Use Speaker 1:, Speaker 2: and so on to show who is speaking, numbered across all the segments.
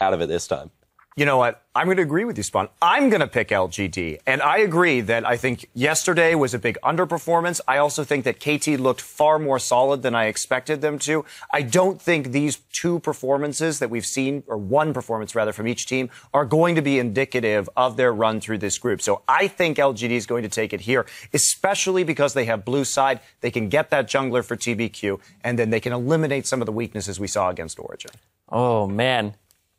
Speaker 1: out of it this time.
Speaker 2: You know what? I'm going to agree with you, Spawn. I'm going to pick LGD. And I agree that I think yesterday was a big underperformance. I also think that KT looked far more solid than I expected them to. I don't think these two performances that we've seen, or one performance rather, from each team, are going to be indicative of their run through this group. So I think LGD is going to take it here, especially because they have blue side. They can get that jungler for TBQ, and then they can eliminate some of the weaknesses we saw against Origin.
Speaker 3: Oh, man.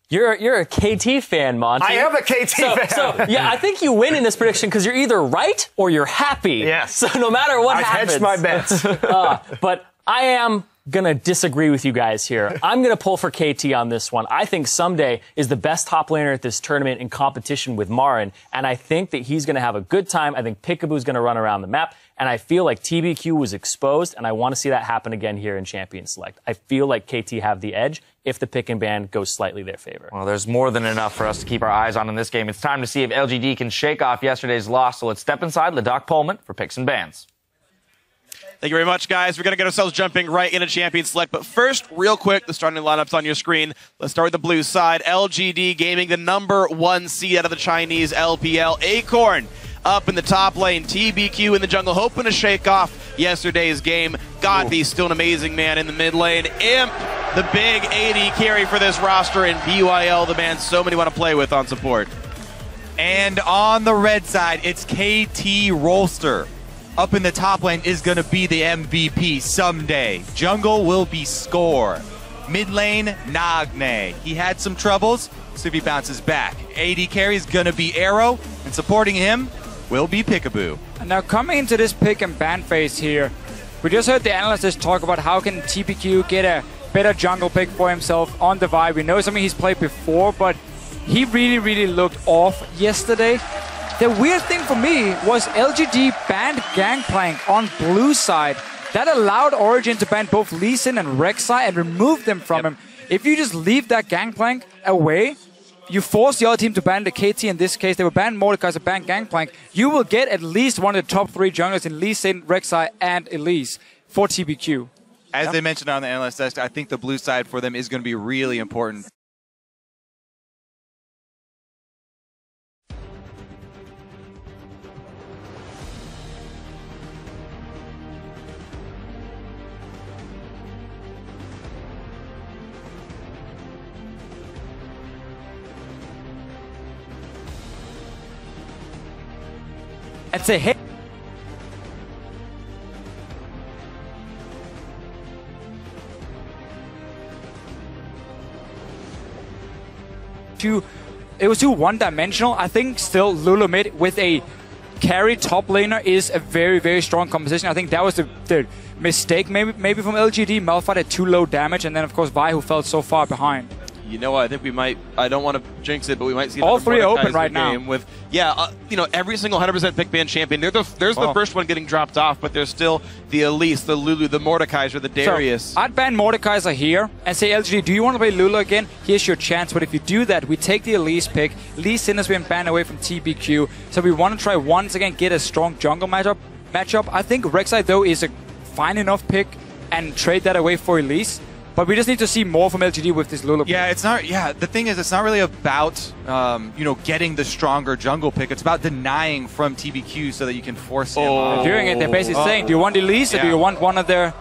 Speaker 3: You're a KT fan, Monty.
Speaker 2: I am a KT fan.
Speaker 3: So, yeah, I think you win in this prediction because you're either right or you're happy.
Speaker 2: Yes.
Speaker 3: So no matter what happens.
Speaker 2: I've hedged my bets.
Speaker 3: But I am going to disagree with you guys here. I'm going to pull for KT on this one. I think Someday is the best top laner at this tournament in competition with Marin, and I think that he's going to have a good time. I think Peekaboo's going to run around the map, and I feel like TBQ was exposed, and I want to see that happen again here in Champion Select. I feel like KT have the edge if the pick and ban goes slightly their favor.
Speaker 4: Well, there's more than enough for us to keep our eyes on in this game. It's time to see if LGD can shake off yesterday's loss, so let's step inside Ladakh Pullman for picks and bans.
Speaker 5: Thank you very much, guys. We're going to get ourselves jumping right into Champion Select. But first, real quick, the starting lineups on your screen. Let's start with the blue side. LGD Gaming, the #1 seed out of the Chinese LPL. Acorn up in the top lane. TBQ in the jungle, hoping to shake off yesterday's game. Godby, still an amazing man in the mid lane. Imp, the big AD carry for this roster. And BYL, the man so many want to play with on support.
Speaker 6: And on the red side, it's KT Rolster. Up in the top lane is going to be the MVP someday. Jungle will be Score. Mid lane, Nagne. He had some troubles, so if he bounces back. AD carry is going to be Arrow, and supporting him will be Peekaboo.
Speaker 7: Now coming into this pick and ban phase here, we just heard the analysts talk about how can TBQ get a better jungle pick for himself on the Vibe. We know something he's played before, but he really looked off yesterday. The weird thing for me was LGD banned Gangplank on blue side. That allowed Origin to ban both Lee Sin and Rek'Sai and remove them from him. If you just leave that Gangplank away, you force the other team to ban the KT. In this case, they will ban Mordekaiser, ban Gangplank. You will get at least one of the top 3 junglers in Lee Sin, Rek'Sai, and Elise for TBQ.
Speaker 6: As they mentioned on the analyst desk, I think the blue side for them is going to be really important.
Speaker 7: And say, hey. It was too one-dimensional. I think still Lulu mid with a carry top laner is a very strong composition. I think that was the mistake maybe from LGD. Malphite had too low damage, and then of course Vi, who fell so far behind.
Speaker 5: You know what? I think we might. I don't want to jinx it, but we might see
Speaker 7: all 3 open right now.
Speaker 5: With you know, every single 100% pick ban champion. There's the first one getting dropped off, but there's still the Elise, the Lulu, the Mordekaiser, the Darius.
Speaker 7: So I'd ban Mordekaiser here and say, LGD, do you want to play Lulu again? Here's your chance. But if you do that, we take the Elise pick. Lee Sin has been banned away from TBQ, so we want to try once again get a strong jungle matchup. I think Rek'Sai though is a fine enough pick and trade that away for Elise. But we just need to see more from LGD with this Lulu pick.
Speaker 6: Yeah, it's not. Yeah, the thing is, it's not really about you know, getting the stronger jungle pick. It's about denying from TBQ so that you can force him.
Speaker 7: They're doing it. They're basically saying, do you want Elise or do you want one of the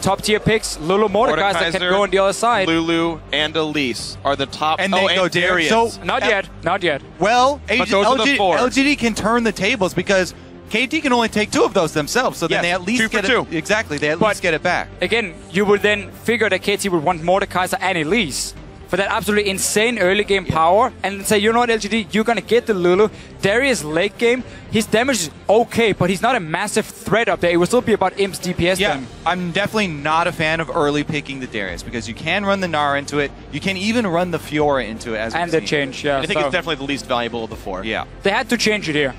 Speaker 7: top tier picks? Lulu Mordekaiser that can go on the other side.
Speaker 5: Lulu and Elise are the top.
Speaker 6: And then go Darius.
Speaker 5: So
Speaker 7: not yet.
Speaker 6: Well,
Speaker 5: those are the 4.
Speaker 6: LGD can turn the tables because KT can only take 2 of those themselves, so then they at least get it. Exactly, they at least get it back.
Speaker 7: Again, you would then figure that KT would want Mordekaiser and Elise for that absolutely insane early game power, and say, you know what, LGD, you're gonna get the Lulu. Darius late game, his damage is okay, but he's not a massive threat up there. It will still be about Imp's DPS.
Speaker 6: Yeah, I'm definitely not a fan of early picking the Darius because you can run the Gnar into it. You can even run the Fiora into it as
Speaker 7: and the change. Yeah,
Speaker 5: I think it's definitely the least valuable of the 4.
Speaker 6: Yeah,
Speaker 7: they had to change it here.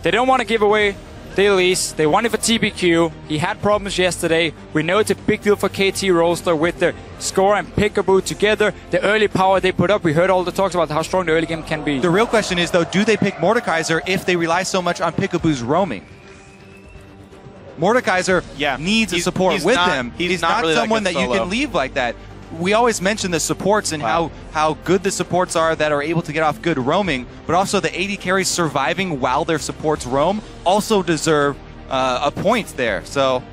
Speaker 7: They don't want to give away the Elise. They want it for TBQ. He had problems yesterday. We know it's a big deal for KT Rolster with the Score and Peekaboo together. The early power they put up, we heard all the talks about how strong the early game can be.
Speaker 6: The real question is, though, do they pick Mordekaiser if they rely so much on Peekaboo's roaming? Mordekaiser needs a support with him.
Speaker 5: He's
Speaker 6: not
Speaker 5: really
Speaker 6: someone
Speaker 5: that
Speaker 6: you can leave like that. we always mention the supports and how good the supports are that are able to get off good roaming, but also the AD carries surviving while their supports roam also deserve a point there. So,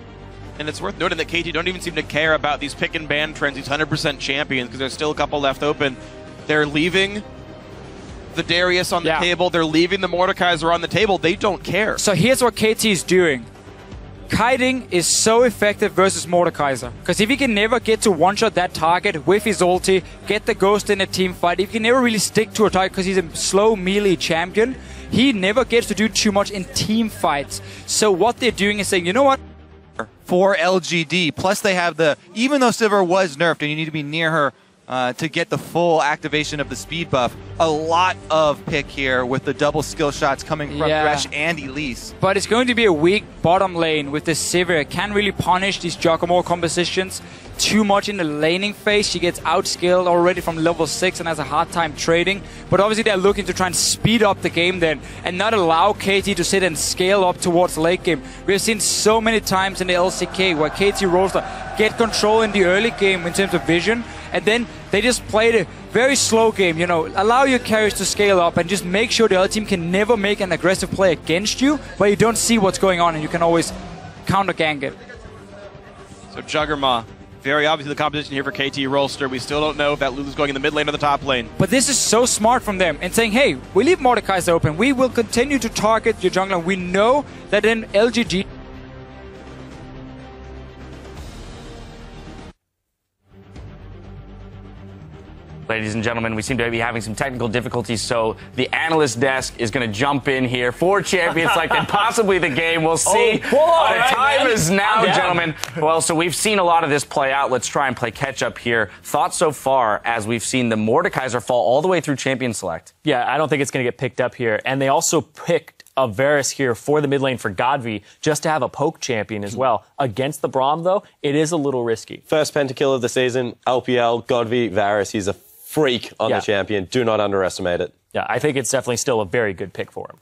Speaker 5: and it's worth noting that KT don't even seem to care about these pick and ban trends, these 100% champions, because there's still a couple left open. They're leaving the Darius on the table. They're leaving the Mordekaiser on the table. They don't care.
Speaker 7: So here's what KT is doing. Kiting is so effective versus Mordekaiser, because if he can never get to one-shot that target with his ulti, get the ghost in a team fight, if he can never really stick to a target because he's a slow melee champion, he never gets to do too much in team fights. So what they're doing is saying, you know what?
Speaker 6: For LGD, plus they have the, even though Sivir was nerfed and you need to be near her to get the full activation of the speed buff, a lot of pick here with the double skill shots coming from Thresh and Elise.
Speaker 7: But it's going to be a weak bottom lane with this Sivir. Can't really punish these Giacomo compositions too much in the laning phase. She gets outskilled already from level 6 and has a hard time trading. But obviously they're looking to try and speed up the game then and not allow KT to sit and scale up towards late game. We've seen so many times in the LCK where KT Rolster get control in the early game in terms of vision, and then they just played a very slow game, you know, allow your carries to scale up and just make sure the other team can never make an aggressive play against you where you don't see what's going on and you can always counter gank it.
Speaker 5: So Juggernaut, very obviously the competition here for KT Rolster. We still don't know if that Lulu's going in the mid lane or the top lane.
Speaker 7: But this is so smart from them in saying, hey, we leave Mordekaiser open. We will continue to target your jungler. We know that in LGD...
Speaker 4: Ladies and gentlemen, we seem to be having some technical difficulties, so the analyst desk is going to jump in here for Champions Select and possibly the game. We'll see. The time is now, gentlemen. Well, so we've seen a lot of this play out. Let's try and play catch-up here. Thoughts so far as we've seen the Mordekaiser fall all the way through Champions Select?
Speaker 3: Yeah, I don't think it's going to get picked up here. And they also picked a Varus here for the mid lane for Godvi, just to have a poke champion as well. Against the Braum, though, it is a little risky.
Speaker 1: First pentakill of the season, LPL, Godvi, Varus. He's a freak on the champion. Do not underestimate it.
Speaker 3: Yeah, I think it's definitely still a very good pick for him.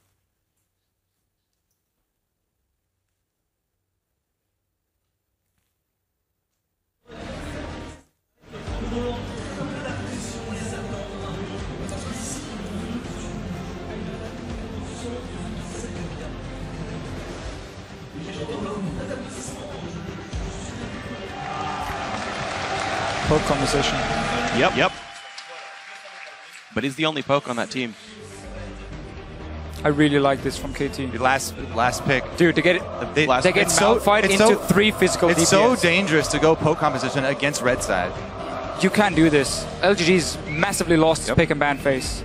Speaker 7: Poke conversation.
Speaker 5: Yep. But he's the only poke on that team.
Speaker 7: I really like this from KT.
Speaker 6: The last pick.
Speaker 7: Dude, to get it, they get Malphite into 3 physical DPS.
Speaker 6: It's so dangerous to go poke composition against red side.
Speaker 7: You can't do this. LGD's massively lost its pick and ban phase.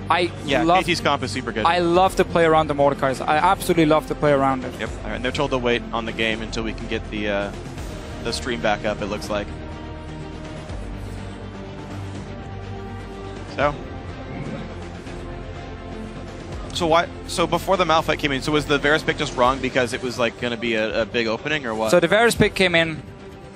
Speaker 5: KT's comp is super good.
Speaker 7: I love to play around the Mordekaiser. I absolutely love to play around it.
Speaker 5: Yep. All right, and they're told to wait on the game until we can get the stream back up, it looks like. So before the Malphite came in, so was the Varus pick just wrong because it was like going to be a big opening or what?
Speaker 7: So the Varus pick came in,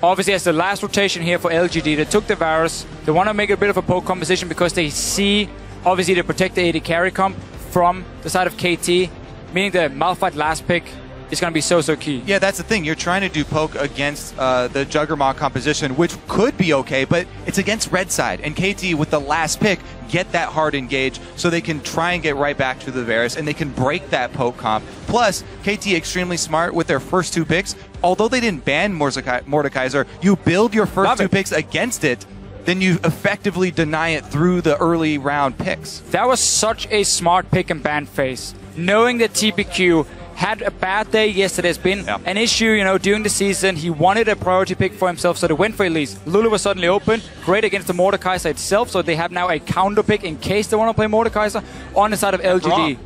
Speaker 7: obviously as the last rotation here for LGD. They took the Varus. They want to make a bit of a poke composition because they see, obviously, they protect the AD carry comp from the side of KT, meaning the Malphite last pick is going to be so key.
Speaker 6: Yeah, that's the thing. You're trying to do poke against the Juggernaut composition, which could be okay, but it's against red side. And KT, with the last pick, get that hard engage so they can try and get right back to the Varus, and they can break that poke comp. Plus, KT extremely smart with their first 2 picks. Although they didn't ban Mordekaiser, you build your first 2 picks against it, then you effectively deny it through the early round picks.
Speaker 7: That was such a smart pick and ban phase. Knowing that TPQ had a bad day yesterday. There's been an issue, you know, during the season. He wanted a priority pick for himself, so they went for Elise. Lulu was suddenly open, great against the Mordekaiser itself, so they have now a counter pick in case they want to play Mordekaiser on the side of LGD.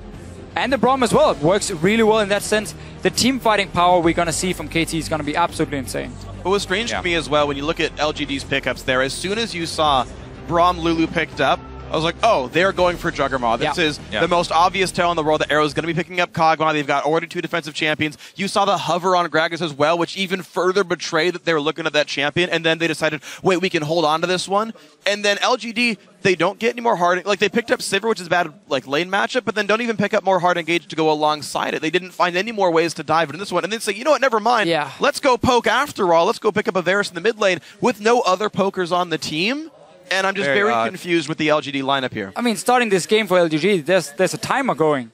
Speaker 7: And the Braum as well. It works really well in that sense. The team fighting power we're going to see from KT is going to be absolutely insane.
Speaker 5: What was strange to me as well, when you look at LGD's pickups there, as soon as you saw Braum Lulu picked up, I was like, oh, they're going for Juggernaut. This is the most obvious tell in the world that Arrow's going to be picking up Kog'Maw. They've got already 2 defensive champions. You saw the hover on Gragas as well, which even further betrayed that they were looking at that champion. And then they decided, wait, we can hold on to this one. And then LGD, they don't get any more hard. Like, they picked up Sivir, which is a bad lane matchup, but then don't even pick up more hard engage to go alongside it. They didn't find any more ways to dive into this one. And then say, you know what, never mind.
Speaker 3: Yeah.
Speaker 5: Let's go poke after all. Let's go pick up a Varus in the mid lane with no other pokers on the team. And I'm just very confused with the LGD lineup here.
Speaker 7: I mean, starting this game for LGD, there's a timer going.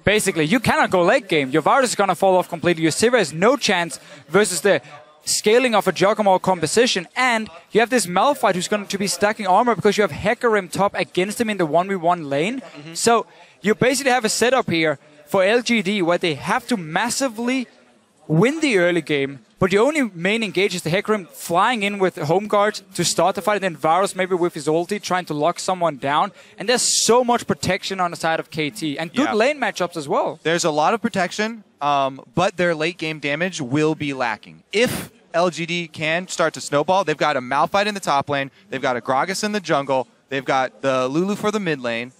Speaker 7: Basically, you cannot go late game. Your Varus is going to fall off completely. Your Sivir has no chance versus the scaling of a Juggernaut composition. And you have this Malphite who's going to be stacking armor because you have Hecarim top against him in the 1v1 lane. So you basically have a setup here for LGD where they have to massively win the early game, but the only main engage is the Hecarim flying in with home guard to start the fight, and then Varus maybe with his ulti trying to lock someone down. And there's so much protection on the side of KT, and good lane matchups as well.
Speaker 6: There's a lot of protection, but their late game damage will be lacking. If LGD can start to snowball, they've got a Malphite in the top lane, they've got a Gragas in the jungle, they've got the Lulu for the mid lane.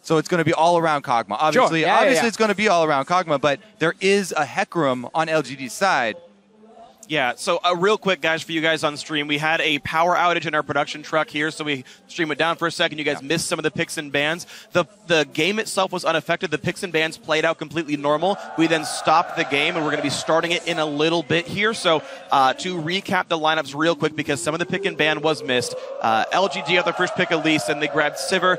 Speaker 6: So it's going to be all around Kog'Maw. Obviously, it's going to be all around Kog'Maw, but there is a Hecarim on LGD's side.
Speaker 5: Yeah, so real quick, guys, for you guys on stream, we had a power outage in our production truck here, so we stream it down for a second. You guys missed some of the picks and bans. The game itself was unaffected. The picks and bans played out completely normal. We then stopped the game, and we're going to be starting it in a little bit here. So to recap the lineups real quick, because some of the pick and ban was missed, LGD have their first pick, Elise, and they grabbed Sivir.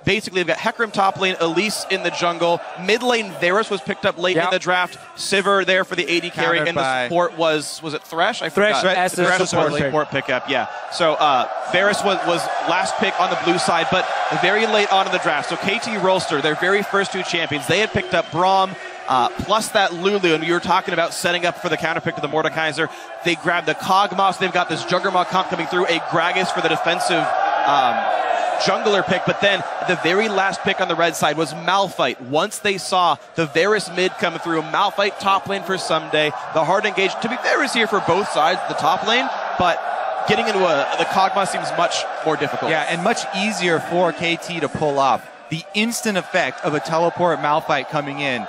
Speaker 5: Basically, they've got Hecarim top lane, Elise in the jungle. Mid lane, Varus was picked up late in the draft. Sivir there for the AD carry, and the support was it Thresh? I forgot.
Speaker 7: Thresh
Speaker 5: Thresh was the support pickup, yeah. So Varus was last pick on the blue side, but very late on in the draft. So KT Rolster, their very first 2 champions, they had picked up Braum, plus that Lulu, and you were talking about setting up for the counter pick to the Mordekaiser. They grabbed the Kog'Maw, so they've got this Juggernaut comp coming through, a Gragas for the defensive jungler pick, but then the very last pick on the red side was Malphite. Once they saw the Varus mid come through, Malphite top lane for someday. The hard engage, to be fair, is here for both sides, the top lane, but getting into the Kog'Maw seems much more difficult.
Speaker 6: Yeah, and much easier for KT to pull off. The instant effect of a teleport Malphite coming in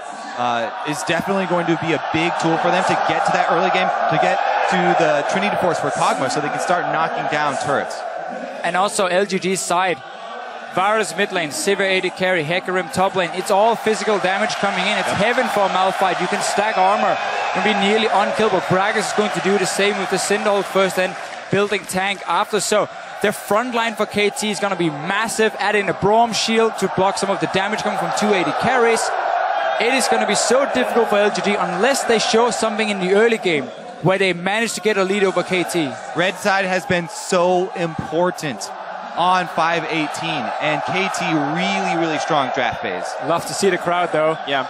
Speaker 6: is definitely going to be a big tool for them to get to that early game, to get to the Trinity Force for Kog'Maw so they can start knocking down turrets.
Speaker 7: And also LGD's side, Varus mid lane, Sivir AD carry, Hecarim top lane. It's all physical damage coming in. It's heaven for Malphite. You can stack armor and be nearly unkillable. Gragas is going to do the same with the Syndol first, then building tank after. So their front line for KT is going to be massive. Add in a Braum shield to block some of the damage coming from 2 AD carries. It is going to be so difficult for LGD unless they show something in the early game where they managed to get a lead over KT.
Speaker 6: Red side has been so important on 5-18, and KT really strong draft phase.
Speaker 7: Love to see the crowd, though.
Speaker 5: Yeah,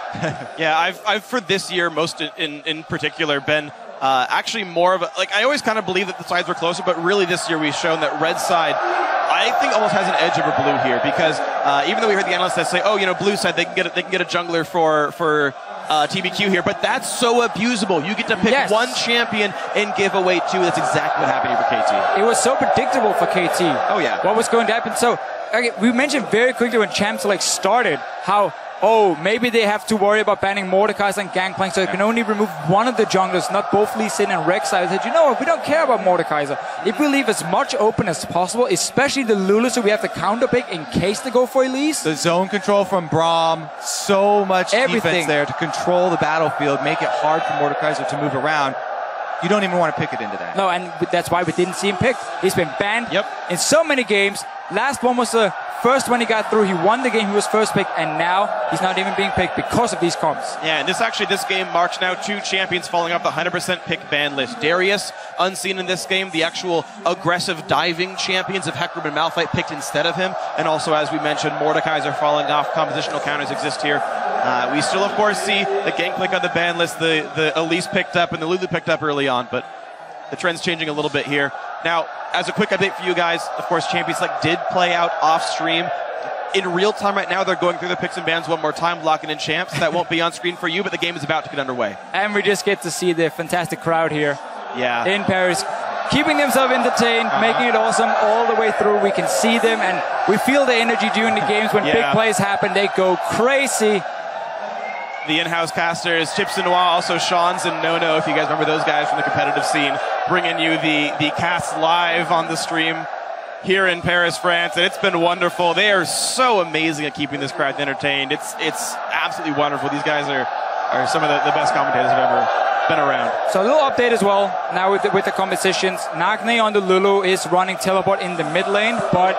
Speaker 5: yeah. I've for this year, most in particular, been actually more of a, like, I always kind of believe that the sides were closer, but really this year we've shown that red side, I think, almost has an edge over blue here, because even though we heard the analysts that say, oh, you know, blue side, they can get a jungler for TBQ here, but that's so abusable. You get to pick one champion and give away 2. That's exactly what happened here for KT.
Speaker 7: It was so predictable for KT.
Speaker 5: Oh, yeah.
Speaker 7: What was going to happen? So, okay, we mentioned very quickly when Champ Select started how, maybe they have to worry about banning Mordekaiser and Gangplank, so they can only remove one of the junglers, not both Lee Sin and Rek'Sai. I said, you know what, we don't care about Mordekaiser. If we leave as much open as possible, especially the Lulu, so we have to counter pick in case they go for Elise.
Speaker 6: The zone control from Braum, so much defense there to control the battlefield, make it hard for Mordekaiser to move around. You don't even want to pick it into that.
Speaker 7: No, and that's why we didn't see him picked. He's been banned in so many games. Last one was the first one he got through. He won the game. He was first pick, and now he's not even being picked because of these comps.
Speaker 5: Yeah, and this game marks now 2 champions falling off the 100% pick ban list. Darius, unseen in this game, the actual aggressive diving champions of Hecarim and Malphite picked instead of him. And also, as we mentioned, Mordekaiser falling off. Compositional counters exist here. We still, of course, see the Gangplank on the ban list. The Elise picked up and the Lulu picked up early on, but the trend's changing a little bit here. Now, as a quick update for you guys, of course, Champions Select did play out off stream. In real time right now, they're going through the picks and bans one more time, locking in champs. That won't be on screen for you, but the game is about to get underway.
Speaker 7: And we just get to see the fantastic crowd here in Paris. keeping themselves entertained, making it awesome all the way through. We can see them, and we feel the energy during the games. When big plays happen, they go crazy.
Speaker 5: The in-house casters, Chips and Noir, also Sean's and No-No, if you guys remember those guys from the competitive scene, bringing you the cast live on the stream here in Paris, France, and it's been wonderful. They are so amazing at keeping this crowd entertained. It's absolutely wonderful. These guys are some of the best commentators I've ever been around.
Speaker 7: So a little update as well now with the competitions. Nagne on the Lulu is running teleport in the mid lane, but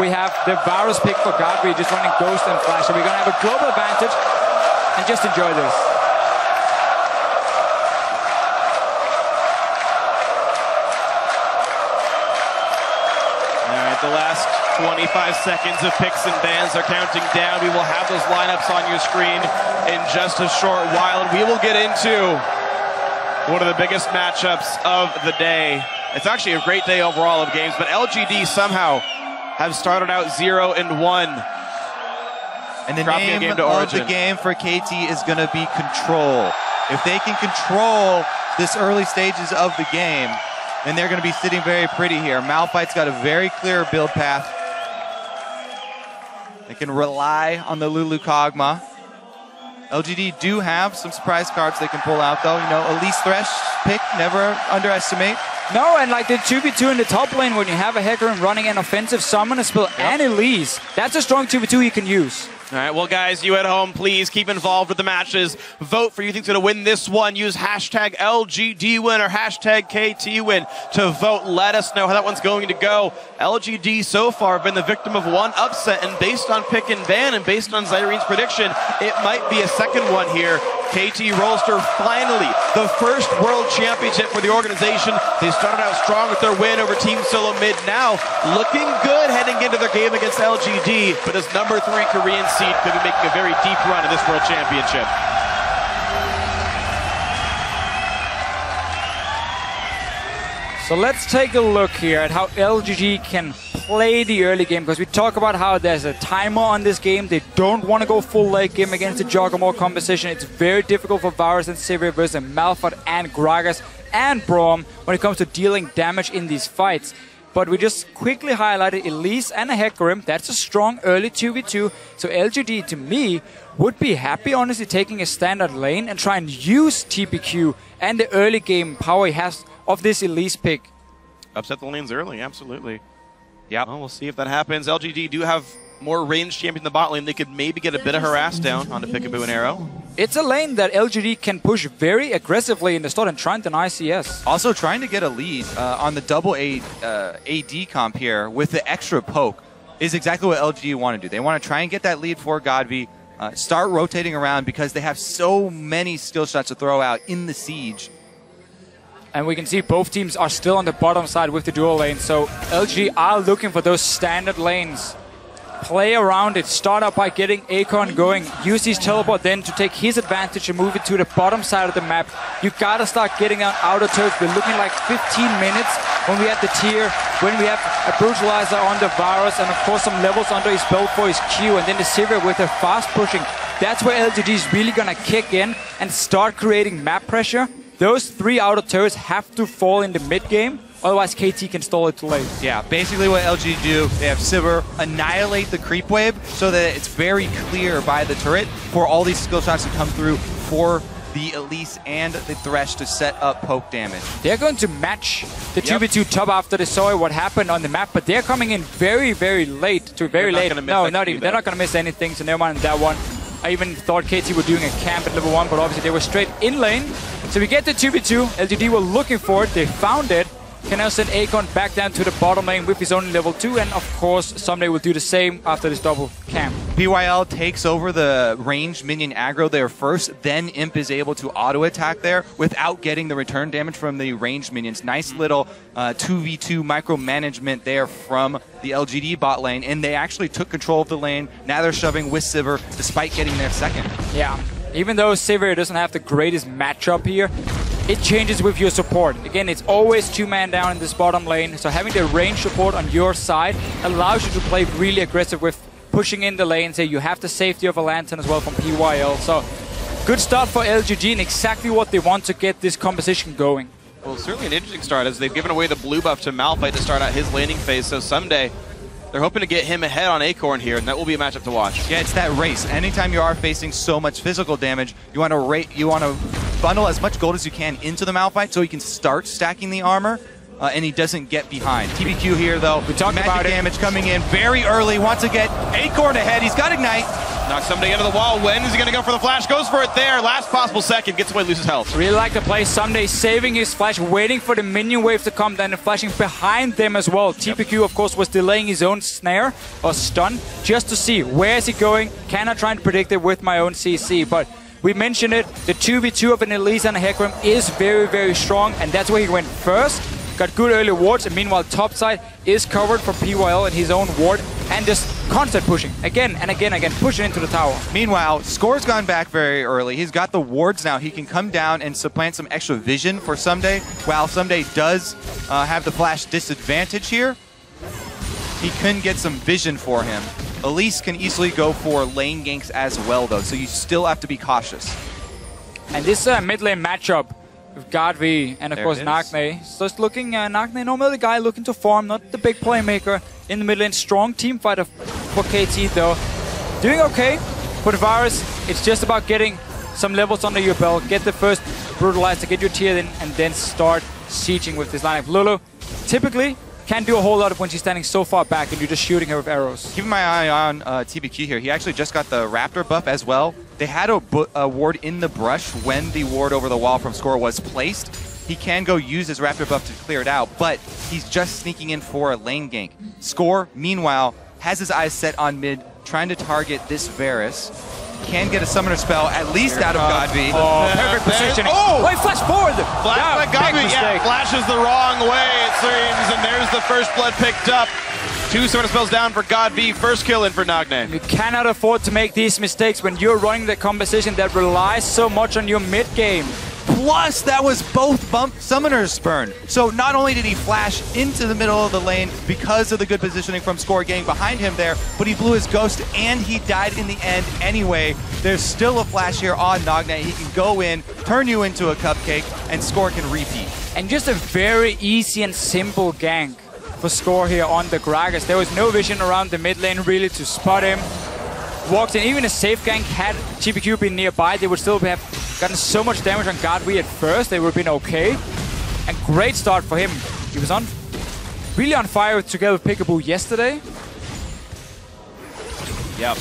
Speaker 7: we have the Varus pick for Godfrey just running Ghost and Flash. So we're going to have a global advantage, and just enjoy this.
Speaker 5: The last 25 seconds of picks and bans are counting down. We will have those lineups on your screen in just a short while, and we will get into one of the biggest matchups of the day. It's actually a great day overall of games, but LGD somehow have started out 0-1.
Speaker 6: And the name of the game for KT is going to be control. If they can control this early stages of the game, then they're going to be sitting very pretty here. Malphite's got a very clear build path. They can rely on the Lulu Kog'Maw. LGD do have some surprise cards they can pull out, though. You know, Elise Thresh pick, never underestimate.
Speaker 7: No, and like the 2v2 in the top lane, when you have a Hecarim running an offensive summoner spell and Elise, that's a strong 2v2 you can use.
Speaker 5: All right, well, guys, you at home, please keep involved with the matches. Vote for who you think's going to win this one. Use hashtag LGD win or hashtag KT win to vote. Let us know how that one's going to go. LGD so far have been the victim of one upset, and based on pick and ban and based on Zyreen's prediction, it might be a second one here. KT Rolster finally the first world championship for the organization. They started out strong with their win over Team Solo Mid. Now looking good heading into their game against LGD, but as number 3 Korean seed could be making a very deep run in this world championship.
Speaker 7: So let's take a look here at how LGD can play the early game, because we talk about how there's a timer on this game. They don't want to go full late game against the Juggernaut composition. It's very difficult for Varus and Sivir versus Malphite and Gragas and Braum when it comes to dealing damage in these fights. But we just quickly highlighted Elise and a Hecarim. That's a strong early 2v2. So LGD, to me, would be happy, honestly, taking a standard lane and try and use TPQ and the early game power he has of this Elise pick.
Speaker 5: Upset the lanes early, absolutely. Yeah, well, we'll see if that happens. LGD do have more ranged champion in the bot lane. They could maybe get a bit of harass down onto Pickaboo and Arrow.
Speaker 7: It's a lane that LGD can push very aggressively in the start and try and deny CS.
Speaker 6: Also trying to get a lead on the double AD comp here with the extra poke is exactly what LGD want to do. They want to try and get that lead for Godby, start rotating around because they have so many skill shots to throw out in the siege.
Speaker 7: And we can see both teams are still on the bottom side with the dual lane. So LGD are looking for those standard lanes. Play around it, start up by getting Akon going, use his teleport then to take his advantage and move it to the bottom side of the map. You gotta start getting on outer turf. We're looking like 15 minutes when we have the tier, when we have a brutalizer on the Varus, and of course some levels under his belt for his Q, and then the Sivir with the fast pushing. That's where LGD is really gonna kick in and start creating map pressure. Those 3 outer turrets have to fall in the mid game, otherwise KT can stall it too late.
Speaker 6: Yeah, basically what LG do, they have Sivir annihilate the creep wave so that it's very clear by the turret for all these skill shots to come through for the Elise and the Thresh to set up poke damage.
Speaker 7: They're going to match the 2v2 top after they saw what happened on the map, but they're coming in very, very late to very late. No, not even. They're not going to miss anything, so never mind that one. I even thought KT were doing a camp at level 1, but obviously they were straight in lane. So we get the 2v2. LGD were looking for it. They found it. Can now send Akon back down to the bottom lane with his own level 2. And of course, Someday will do the same after this double camp.
Speaker 6: PYL takes over the ranged minion aggro there first. Then Imp is able to auto-attack there without getting the return damage from the ranged minions. Nice little 2v2 micromanagement there from the LGD bot lane. And they actually took control of the lane. Now they're shoving with Sivir despite getting their second.
Speaker 7: Yeah. Even though Sivir doesn't have the greatest matchup here, it changes with your support. Again, it's always 2-man down in this bottom lane, so having the range support on your side allows you to play really aggressive with pushing in the lane. So you have the safety of a Lantern as well from PYL. So good start for LGD and exactly what they want to get this composition going.
Speaker 5: Well, certainly an interesting start as they've given away the blue buff to Malphite to start out his laning phase. So someday they're hoping to get him ahead on Acorn here, and that will be a matchup to watch.
Speaker 6: Yeah, it's that race. Anytime you are facing so much physical damage, you want to bundle as much gold as you can into the Malphite so he can start stacking the armor. And he doesn't get behind. TBQ here, though.
Speaker 7: We talked about it.
Speaker 6: Damage coming in very early. Wants to get Acorn ahead. He's got Ignite.
Speaker 5: Knocks somebody into the wall. When is he going to go for the flash? Goes for it there. Last possible second. Gets away, loses health.
Speaker 7: Really like the play. Someday saving his flash, waiting for the minion wave to come, then flashing behind them as well. TPQ, of course, was delaying his own snare or stun just to see where is he going. Cannot try and predict it with my own CC, but we mentioned it. The 2v2 of an Elisa and a Hecarim is very, very strong, and that's where he went first. Got good early wards, and meanwhile topside is covered from PYL and his own ward, and just constant pushing again and again, pushing into the tower.
Speaker 6: Meanwhile, Score's gone back very early. He's got the wards now. He can come down and supplant some extra vision for Someday. While Someday does have the flash disadvantage here, he can get some vision for him. Elise can easily go for lane ganks as well, though, so you still have to be cautious.
Speaker 7: And this mid lane matchup with Godvi and of course Nagne. So just looking, Nagne, normally the guy looking to farm, not the big playmaker in the mid lane. Strong team fighter for KT though. Doing okay. For the Varus, it's just about getting some levels under your belt, get the first Brutalizer, get your tier in, and then start sieging with this lineup. Lulu typically can't do a whole lot of when she's standing so far back and you're just shooting her with arrows.
Speaker 6: Keeping my eye on TBQ here. He actually just got the Raptor buff as well. They had a ward in the brush when the ward over the wall from Score was placed. He can go use his Raptor buff to clear it out, but he's just sneaking in for a lane gank. Score, meanwhile, has his eyes set on mid, trying to target this Varus. Can get a summoner spell, at least out of Godvi.
Speaker 7: Oh, perfect positioning.
Speaker 5: Oh!
Speaker 7: Wait, flash forward!
Speaker 5: Flash by Godvi, yeah, flashes the wrong way, it seems, and there's the first blood picked up. 2 summoner spells down for Godvi, first kill in for Nagne.
Speaker 7: You cannot afford to make these mistakes when you're running the composition that relies so much on your mid game.
Speaker 6: Plus, that was both bump summoners spurn. So not only did he flash into the middle of the lane because of the good positioning from Score getting behind him there, but he blew his ghost and he died in the end anyway. There's still a flash here on Nagne. He can go in, turn you into a cupcake, and Score can repeat.
Speaker 7: And just a very easy and simple gank for Score here on the Gragas. There was no vision around the mid lane really to spot him. Walked in, even a safe gank had TPQ been nearby, they would still have gotten so much damage on Godvi at first, they would have been okay. And great start for him. He was really on fire together with Peekaboo yesterday.
Speaker 5: Yep.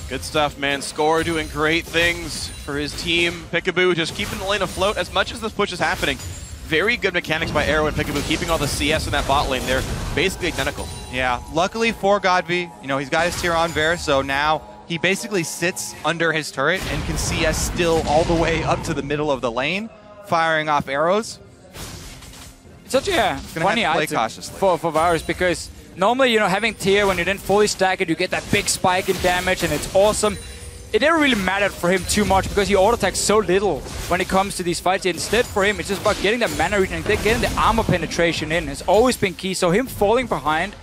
Speaker 5: Good stuff, man. Score doing great things for his team. Peekaboo just keeping the lane afloat as much as this push is happening. Very good mechanics by Arrow and Peekaboo, keeping all the CS in that bot lane. They're basically identical.
Speaker 6: Yeah, luckily for Godvi, you know, he's got his tier on Varus, so now he basically sits under his turret and can CS still all the way up to the middle of the lane, firing off arrows.
Speaker 7: It's such a funny item for Varus, because normally, you know, having tier, when you then fully stack it, you get that big spike in damage and it's awesome. It never really mattered for him too much because he auto-attacks so little when it comes to these fights. Instead, for him, it's just about getting that mana region and getting the armor penetration in. It's always been key. So him falling behind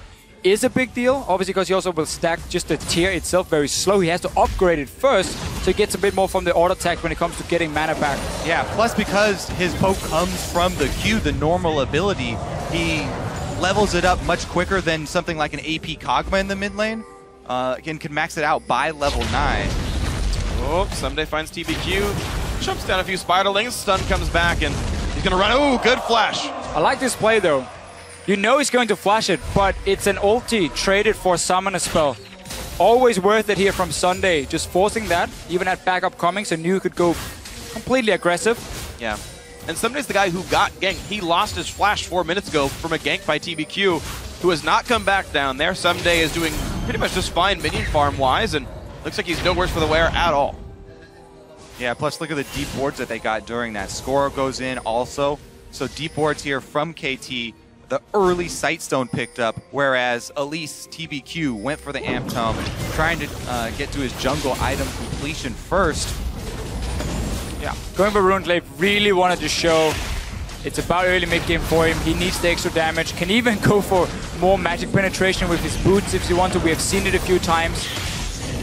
Speaker 7: is a big deal, obviously, because he also will stack just the tier itself very slow. He has to upgrade it first, so he gets a bit more from the auto-attack when it comes to getting mana back.
Speaker 6: Yeah, plus because his poke comes from the Q, the normal ability, he levels it up much quicker than something like an AP Kog'Maw in the mid lane, and can max it out by level 9.
Speaker 5: Oh, Someday finds TBQ, jumps down a few spiderlings, stun comes back, and he's gonna run. Ooh, good flash.
Speaker 7: I like this play though. You know he's going to flash it, but it's an ulti traded for summon a spell. Always worth it here from Sunday, just forcing that, even at backup coming, so New could go completely aggressive.
Speaker 5: Yeah, and Someday's the guy who got ganked. He lost his flash 4 minutes ago from a gank by TBQ, who has not come back down there. Someday is doing pretty much just fine minion farm-wise, and looks like he's no worse for the wear at all.
Speaker 6: Yeah, plus look at the deep wards that they got during that. Score goes in also. So deep wards here from KT. The early Sightstone picked up, whereas Elise, TBQ, went for the Amp Tome, trying to get to his jungle item completion first.
Speaker 7: Yeah, going for Runeglaive really wanted to show it's about early mid-game for him. He needs the extra damage. Can even go for more magic penetration with his boots if you want to. We have seen it a few times.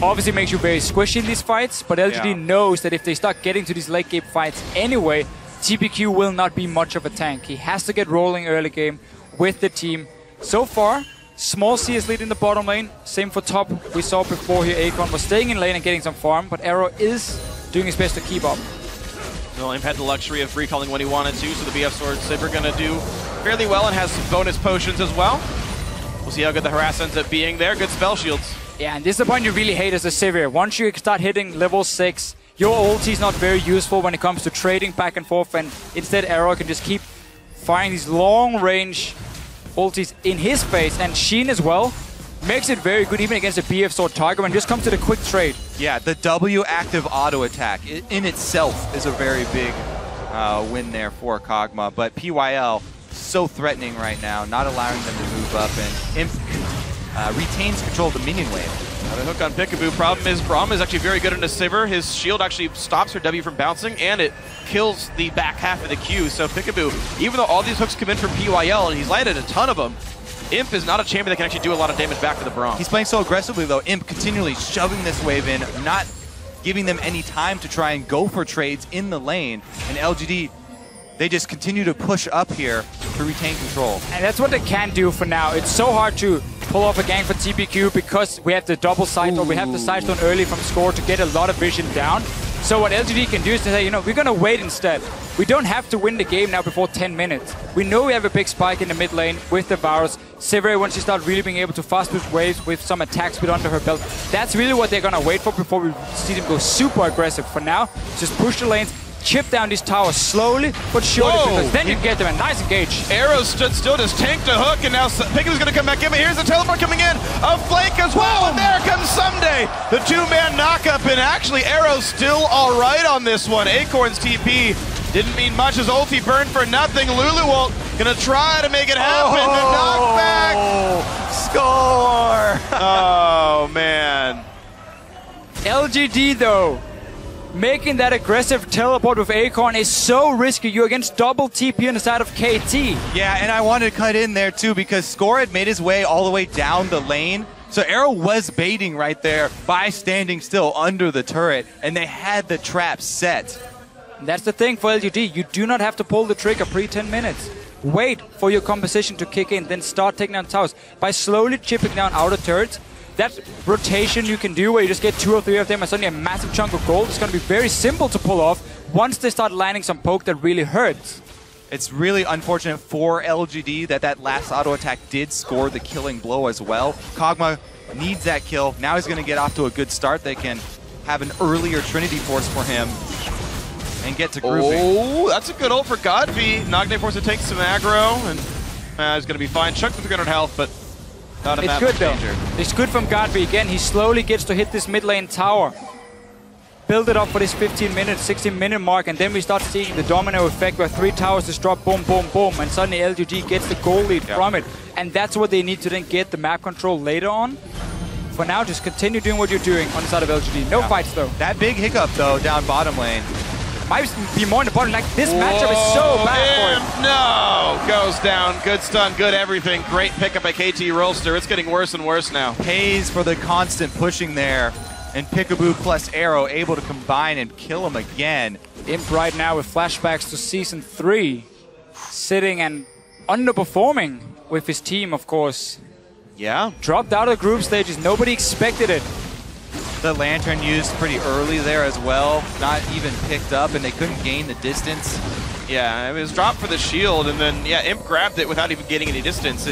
Speaker 7: Obviously makes you very squishy in these fights, but LGD knows that if they start getting to these late game fights anyway, TPQ will not be much of a tank. He has to get rolling early game with the team. So far, Small C is leading the bottom lane. Same for top. We saw before here Acorn was staying in lane and getting some farm, but Arrow is doing his best to keep up.
Speaker 5: Well, Imp had the luxury of recalling when he wanted to, so the BF Sword Sivir going to do fairly well and has some bonus potions as well. We'll see how good the harass ends up being there. Good spell shields.
Speaker 7: Yeah, and this is the point you really hate as a Sivir. Once you start hitting level 6, your ulti is not very useful when it comes to trading back and forth, and instead Arrow can just keep firing these long-range ultis in his face, and Sheen as well makes it very good even against a BF Sword target when just comes to the quick trade.
Speaker 6: Yeah, the W active auto attack in itself is a very big win there for Kog'Maw, but PYL so threatening right now, not allowing them to move up, and Imp retains control of the minion wave.
Speaker 5: Now the hook on Peekaboo. Problem is Braum is actually very good into Sivir. His shield actually stops her W from bouncing, and it kills the back half of the Q. So Peekaboo, even though all these hooks come in from PYL, and he's landed a ton of them, Imp is not a champion that can actually do a lot of damage back to the Braum.
Speaker 6: He's playing so aggressively though, Imp continually shoving this wave in, not giving them any time to try and go for trades in the lane, and LGD, they just continue to push up here to retain control.
Speaker 7: And that's what they can do for now. It's so hard to pull off a gang for TPQ because we have the double side, or we have the side stone early from score to get a lot of vision down. So what LGD can do is to say, you know, we're going to wait instead. We don't have to win the game now before 10 minutes. We know we have a big spike in the mid lane with the Varus. Sivir, once she starts really being able to fast boost waves with some attack speed under her belt, that's really what they're going to wait for before we see them go super aggressive. For now, just push the lanes, chip down these towers slowly but surely, because then you get them a nice engage.
Speaker 5: Arrow stood still, just tanked a hook, and now Peekaboo's gonna come back in, but here's the teleport coming in, a flank as well, and there comes Someday, the two-man knock-up, and actually Arrow's still all right on this one. Acorn's TP didn't mean much, his ulti burned for nothing. Luluwalt gonna try to make it happen, the knockback!
Speaker 6: Score!
Speaker 5: Oh, man.
Speaker 7: LGD though, making that aggressive teleport with Acorn is so risky. You're against double TP on the side of KT.
Speaker 6: Yeah, and I wanted to cut in there too because Score had made his way all the way down the lane. So Arrow was baiting right there by standing still under the turret, and they had the trap set.
Speaker 7: That's the thing for LGD. You do not have to pull the trigger pre-10 minutes. Wait for your composition to kick in, then start taking down towers. By slowly chipping down outer turrets, that rotation you can do where you just get 2 or 3 of them and suddenly a massive chunk of gold is going to be very simple to pull off once they start landing some poke that really hurts.
Speaker 6: It's really unfortunate for LGD that last auto attack did score the killing blow as well. Kog'Maw needs that kill. Now he's going to get off to a good start. They can have an earlier Trinity Force for him and get to grouping.
Speaker 5: Oh, that's a good ult for Godby. Nocturne Force to take some aggro, and he's going to be fine. Chuck with 300 health, but not in that
Speaker 7: good
Speaker 5: much
Speaker 7: though.
Speaker 5: danger.
Speaker 7: It's good from Godby. Again, he slowly gets to hit this mid lane tower. Build it up for this 15-minute, 16-minute mark, and then we start seeing the domino effect where 3 towers just drop boom, boom, boom, and suddenly LGD gets the goal lead from it. And that's what they need to then get the map control later on. For now, just continue doing what you're doing on the side of LGD. No fights though.
Speaker 6: That big hiccup though down bottom lane
Speaker 7: might be more important. Like, this matchup is so bad for him.
Speaker 5: No! Goes down. Good stun, good everything. Great pickup by KT Rolster. It's getting worse and worse now.
Speaker 6: pays for the constant pushing there, and Peekaboo plus Arrow able to combine and kill him again.
Speaker 7: Imp right now with flashbacks to Season 3, sitting and underperforming with his team, of course.
Speaker 5: Yeah.
Speaker 7: Dropped out of the group stages. Nobody expected it.
Speaker 6: The Lantern used pretty early there as well, not even picked up, and they couldn't gain the distance.
Speaker 5: Yeah, it was dropped for the shield, and then, yeah, Imp grabbed it without even getting any distance.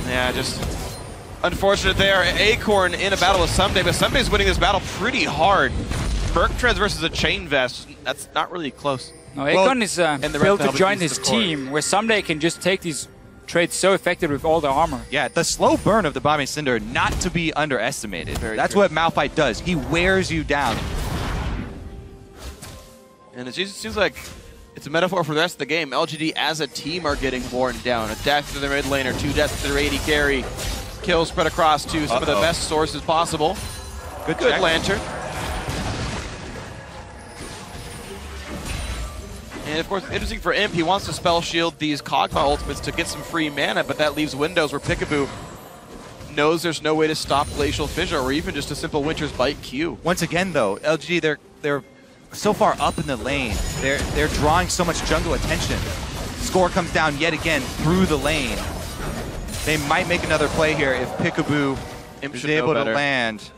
Speaker 5: Yeah, just unfortunate there. Acorn in a battle with Someday, but Someday's winning this battle pretty hard. Bergtrez versus a Chain Vest, that's not really close.
Speaker 7: No, Acorn is built to join his team, where Someday can just take these trades so effective with all the armor.
Speaker 6: Yeah, the slow burn of the Bombing Cinder not to be underestimated. That's
Speaker 5: true.
Speaker 6: what Malphite does. He wears you down.
Speaker 5: And it seems like it's a metaphor for the rest of the game. LGD as a team are getting worn down. A death to their mid laner, 2 deaths to their AD carry. Kills spread across to some of the best sources possible. Good Lantern. And of course, interesting for Imp, he wants to spell shield these Kog'Maw ultimates to get some free mana, but that leaves windows where Peekaboo knows there's no way to stop Glacial Fissure or even just a simple Winter's Bite Q.
Speaker 6: Once again, though, LGD, they're so far up in the lane. They're drawing so much jungle attention. Score comes down yet again through the lane. They might make another play here if Peekaboo is able to land.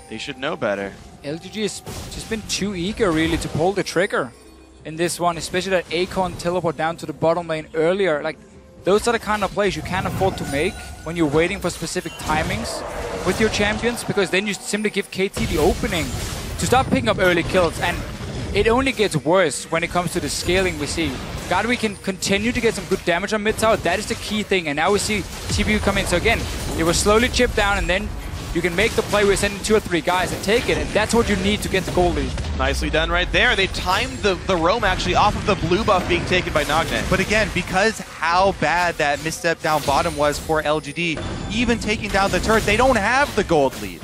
Speaker 5: They should know better.
Speaker 7: LGD has just been too eager, really, to pull the trigger in this one, especially that Acorn teleport down to the bottom lane earlier. Like, those are the kind of plays you can't afford to make when you're waiting for specific timings with your champions, because then you simply give KT the opening to start picking up early kills, and it only gets worse when it comes to the scaling we see. Godwin can continue to get some good damage on mid tower. That is the key thing, and now we see TPU come in. So again, it was slowly chipped down, and then you can make the play where you're sending 2 or 3 guys and take it, and that's what you need to get the goal lead.
Speaker 5: Nicely done right there. They timed the roam actually off of the blue buff being taken by Nagne.
Speaker 6: But again, because how bad that misstep down bottom was for LGD, even taking down the turret, they don't have the gold lead.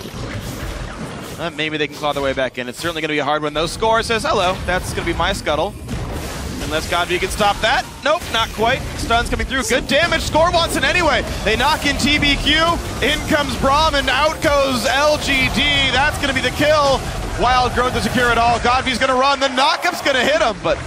Speaker 5: Maybe they can claw their way back in. It's certainly going to be a hard one, though. Score says, hello, that's going to be my scuttle. Unless Godby can stop that. Nope, not quite. Stun's coming through. Good damage. Score wants it anyway. They knock in TBQ. In comes Braum, and out goes LGD. That's going to be the kill. Wild Growth to secure it all. Godby's going to run. The knockup's going to hit him, but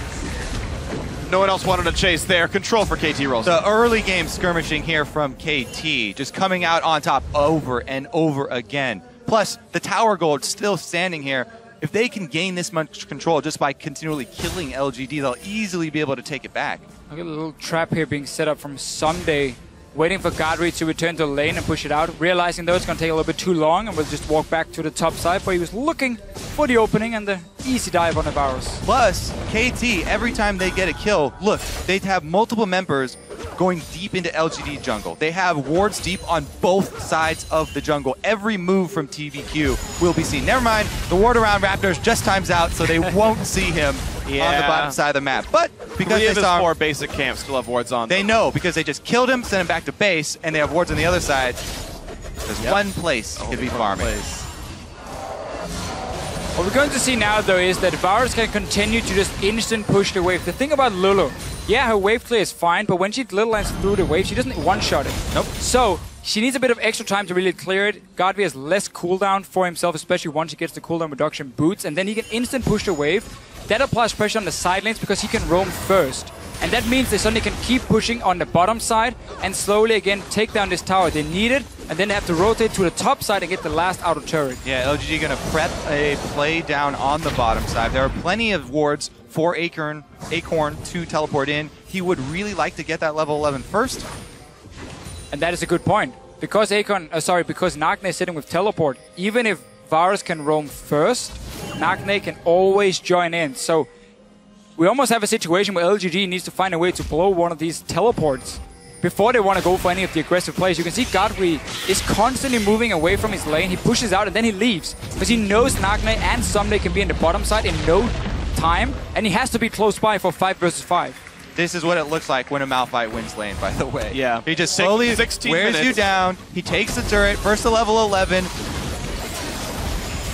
Speaker 5: no one else wanted to chase there. Control for KT Rolls.
Speaker 6: The early game skirmishing here from KT, just coming out on top over and over again. Plus, the tower gold still standing here. If they can gain this much control just by continually killing LGD, they'll easily be able to take it back.
Speaker 7: Look at a little trap here being set up from Someday, waiting for Godry to return to the lane and push it out, realizing though it's going to take a little bit too long and will just walk back to the top side, but he was looking for the opening and the easy dive on the Varus.
Speaker 6: Plus, KT, every time they get a kill, look, they have multiple members going deep into LGD jungle. They have wards deep on both sides of the jungle. Every move from TBQ will be seen. Never mind, the ward around Raptors just times out, so they won't see him on the bottom side of the map. But because they saw
Speaker 5: 4 basic camps still have wards on.
Speaker 6: They know because they just killed him, sent him back to base, and they have wards on the other side. There's one place he could be farming.
Speaker 7: What we're going to see now, though, is that Varus can continue to just instant push the wave. The thing about Lulu, yeah, her wave clear is fine, but when she little lines through the wave, she doesn't one-shot it.
Speaker 6: Nope.
Speaker 7: So she needs a bit of extra time to really clear it. Godby has less cooldown for himself, especially once he gets the cooldown reduction boots, and then he can instant push the wave. That applies pressure on the side lanes because he can roam first. And that means they suddenly can keep pushing on the bottom side and slowly again take down this tower. They need it, and then they have to rotate to the top side and get the last outer turret.
Speaker 6: Yeah, LGD going to prep a play down on the bottom side. There are plenty of wards for Acorn to teleport in. He would really like to get that level 11 first.
Speaker 7: And that is a good point. Because because Nagne is sitting with teleport, even if Varus can roam first, Nagne can always join in. So we almost have a situation where LGD needs to find a way to blow one of these teleports before they want to go for any of the aggressive plays. You can see Godry is constantly moving away from his lane. He pushes out and then he leaves because he knows Nagne and Someday can be in the bottom side in no time, and he has to be close by for 5 versus 5.
Speaker 6: This is what it looks like when a Malphite wins lane, by the way.
Speaker 5: Yeah.
Speaker 6: He just slowly
Speaker 5: 16
Speaker 6: wears
Speaker 5: minutes.
Speaker 6: you down. He takes the turret, first to level 11.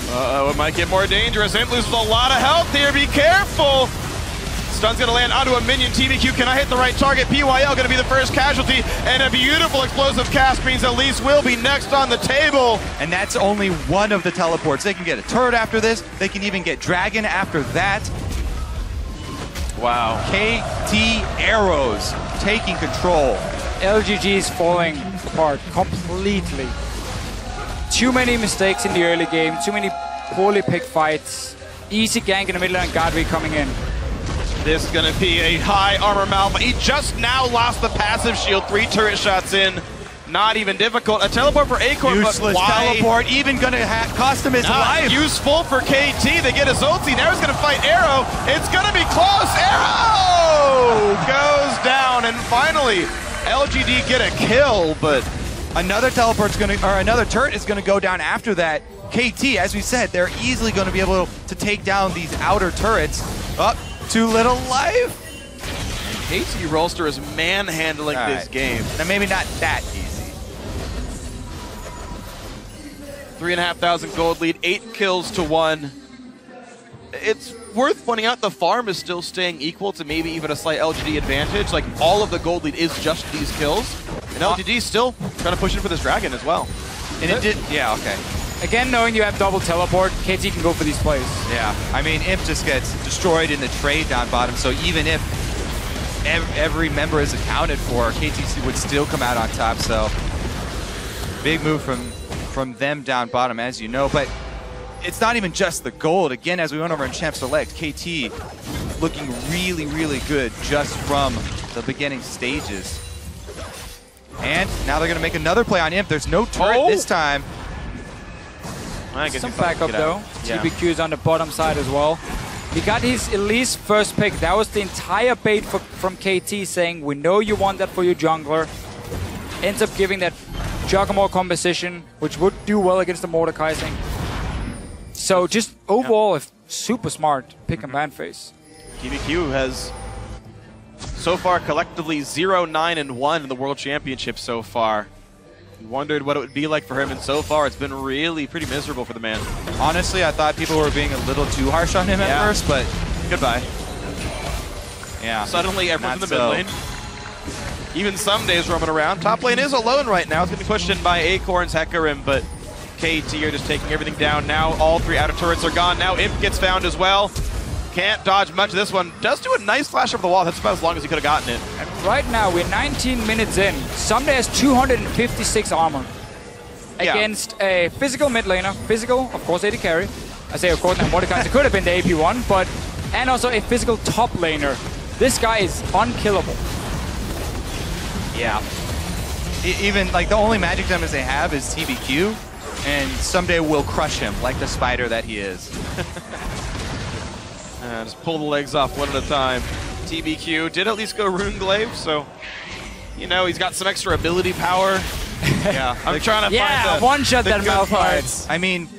Speaker 5: Uh-oh, it might get more dangerous. Imp loses a lot of health here. Be careful. Stun's going to land onto a minion. TBQ cannot hit the right target. PYL going to be the first casualty. And a beautiful explosive cast means Elise will be next on the table.
Speaker 6: And that's only one of the teleports. They can get a turret after this. They can even get Dragon after that.
Speaker 5: Wow.
Speaker 6: KT Arrows taking control.
Speaker 7: LGG is falling apart completely. Too many mistakes in the early game. Too many poorly picked fights. Easy gank in the middle and Godry coming in.
Speaker 5: This is going to be a high armor Malphite. He just now lost the passive shield. 3 turret shots in. Not even difficult. A teleport for Acorn,
Speaker 6: Useless
Speaker 5: but why?
Speaker 6: teleport, even going to cost him his life.
Speaker 5: Useful for KT. They get his ulti. Now he's going to fight Arrow. It's going to be close. Arrow goes down, and finally LGD get a kill, but
Speaker 6: another another turret is going to go down after that. KT, as we said, they're easily going to be able to take down these outer turrets. Up, too little life.
Speaker 5: KT Rolster is manhandling this game.
Speaker 6: Now maybe not that easy.
Speaker 5: 3,500 gold lead, 8 kills to 1. It's worth pointing out the farm is still staying equal to maybe even a slight LGD advantage. Like, all of the gold lead is just these kills. And LGD still trying to push in for this dragon as well.
Speaker 6: And it did, yeah, okay.
Speaker 7: Again, knowing you have double teleport, KT can go for these plays.
Speaker 6: Yeah, I mean, Imp just gets destroyed in the trade down bottom, so even if every member is accounted for, KT would still come out on top, so big move from them down bottom, as you know. But it's not even just the gold. Again, as we went over in Champ Select, KT looking really, really good just from the beginning stages. And now they're going to make another play on Imp. There's no turret this time.
Speaker 7: Some backup though. Yeah. TBQ is on the bottom side as well. He got his Elise first pick. That was the entire bait from KT, saying, we know you want that for your jungler. Ends up giving that Giacomo composition, which would do well against the Mordekaiser. So just overall, super smart pick and ban phase.
Speaker 5: TBQ has so far collectively 0-9-1 in the World Championship so far. We wondered what it would be like for him, and so far it's been really pretty miserable for the man.
Speaker 6: Honestly, I thought people were being a little too harsh on him at first, but
Speaker 5: goodbye.
Speaker 6: Yeah.
Speaker 5: Suddenly everyone's in the mid lane. Even some days roaming around. Top lane is alone right now. It's going to be pushed in by Acorns, Hecarim, but KT are just taking everything down now. All three outer turrets are gone. Now Imp gets found as well. Can't dodge much of this one. Does do a nice flash over the wall. That's about as long as he could have gotten it.
Speaker 7: And right now, we're 19 minutes in. Someday has 256 armor against a physical mid laner. Physical, of course, AD carry. I say, of course, now Mordekaiser could have been the AP1, but and also a physical top laner. This guy is unkillable.
Speaker 6: Yeah. Even, like, the only magic damage they have is TBQ, and someday we'll crush him like the spider that he is.
Speaker 5: Just pull the legs off one at a time. TBQ did at least go Rune Glaive, so, you know, he's got some extra ability power.
Speaker 6: Yeah.
Speaker 5: I'm trying to find the
Speaker 7: one-shot that mouth parts.
Speaker 6: I mean,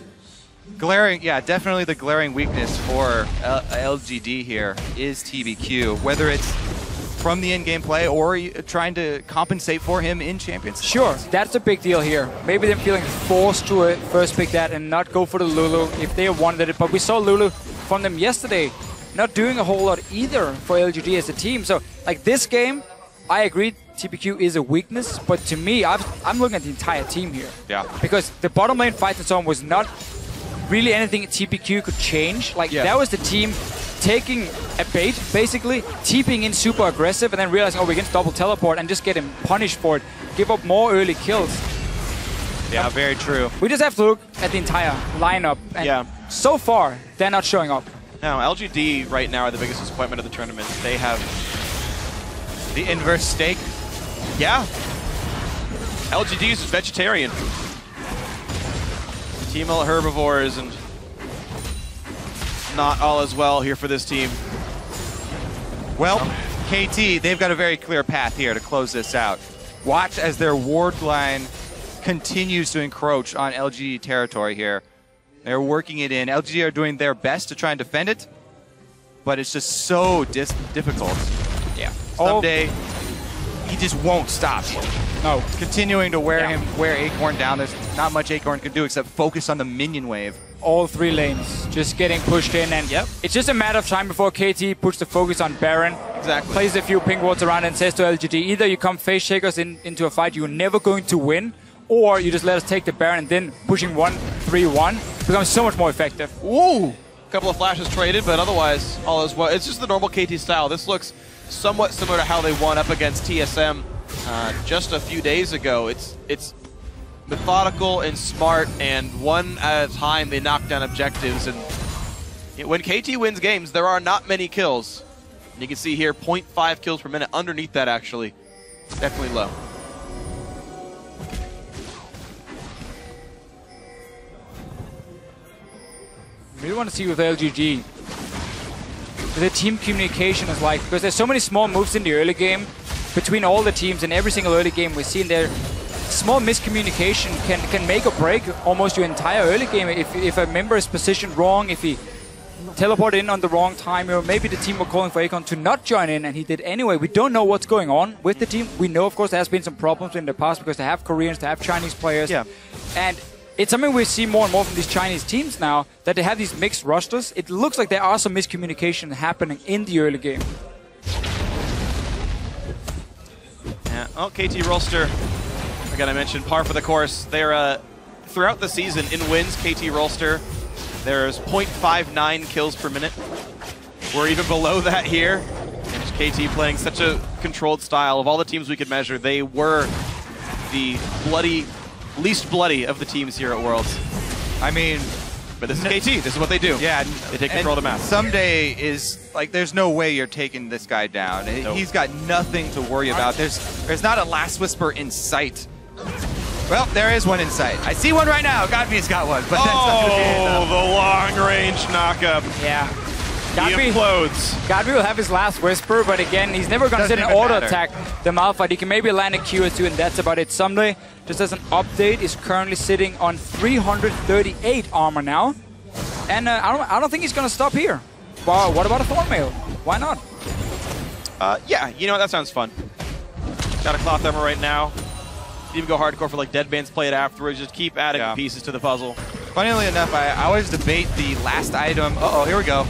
Speaker 6: glaring, definitely the glaring weakness for LGD here is TBQ, whether it's from the in-game play or trying to compensate for him in Champions.
Speaker 7: Sure, that's a big deal here. Maybe they're feeling forced to first pick that and not go for the Lulu if they wanted it. But we saw Lulu from them yesterday not doing a whole lot either for LGD as a team. So, like, this game, I agree, TBQ is a weakness. But to me, I'm looking at the entire team here.
Speaker 6: Yeah.
Speaker 7: Because the bottom lane fight and so on was not really anything TBQ could change. Like, that was the team taking a bait, basically, TPing in super aggressive, and then realizing, oh, we can double teleport and just get him punished for it. Give up more early kills.
Speaker 6: Yeah, very true.
Speaker 7: We just have to look at the entire lineup. And so far, they're not showing up.
Speaker 5: Now, LGD right now are the biggest disappointment of the tournament. They have
Speaker 6: the inverse stake.
Speaker 5: Yeah. LGD is vegetarian. Team all herbivores, and not all as well here for this team.
Speaker 6: Well, KT, they've got a very clear path here to close this out. Watch as their ward line continues to encroach on LGD territory here. They're working it in. LGD are doing their best to try and defend it, but it's just so difficult.
Speaker 7: Yeah.
Speaker 6: Someday, he just won't stop.
Speaker 7: No.
Speaker 6: Continuing to wear Acorn down. There's not much Acorn can do except focus on the minion wave.
Speaker 7: All three lanes just getting pushed in, and it's just a matter of time before KT puts the focus on Baron.
Speaker 5: Exactly.
Speaker 7: Plays a few pink wards around and says to LGD, either you come face shakers into a fight you're never going to win, or you just let us take the Baron, and then pushing 1-3-1 becomes so much more effective.
Speaker 5: Ooh! A couple of flashes traded, but otherwise, all is well. It's just the normal KT style. This looks somewhat similar to how they won up against TSM just a few days ago. It's methodical and smart, and one at a time they knock down objectives. And when KT wins games, there are not many kills. And you can see here, 0.5 kills per minute. Underneath that, actually, definitely low.
Speaker 7: I really want to see with LGD the team communication is like, because there's so many small moves in the early game between all the teams, and every single early game we've seen there, small miscommunication can make or break almost your entire early game. If a member is positioned wrong, if he teleported in on the wrong time, or maybe the team were calling for Akon to not join in and he did anyway. We don't know what's going on with the team. We know, of course, there has been some problems in the past because they have Koreans, they have Chinese players.
Speaker 5: Yeah.
Speaker 7: And it's something we see more and more from these Chinese teams now, that they have these mixed rosters. It looks like there are some miscommunication happening in the early game.
Speaker 5: Yeah. Oh, KT Rolster. Again, I mentioned par for the course. They're throughout the season in wins, KT Rolster, there's 0.59 kills per minute. We're even below that here. And KT playing such a controlled style. Of all the teams we could measure, they were the least bloody of the teams here at Worlds.
Speaker 6: I mean,
Speaker 5: but this is KT. This is what they do.
Speaker 6: yeah,
Speaker 5: They take control of the map.
Speaker 6: Someday is like, there's no way you're taking this guy down.
Speaker 5: Nope.
Speaker 6: He's got nothing to worry about. There's not a Last Whisper in sight. Well, there is one in sight. I see one right now. Godby's got one, but that's not going to be enough.
Speaker 5: The long-range knockup.
Speaker 7: Yeah.
Speaker 5: He implodes.
Speaker 7: Godby will have his last whisper, but again, he's never going to sit and auto-attack the Malphite. He can maybe land a Q or two, and that's about it. Someday, just as an update, is currently sitting on 338 armor now. And I don't think he's going to stop here. Well, what about a Thornmail? Why not?
Speaker 5: Yeah, you know what? That sounds fun. Got a cloth armor right now. Even go hardcore for like Deadbands, play it afterwards. Just keep adding pieces to the puzzle.
Speaker 6: Funnily enough, I always debate the last item. Uh-oh, here we go.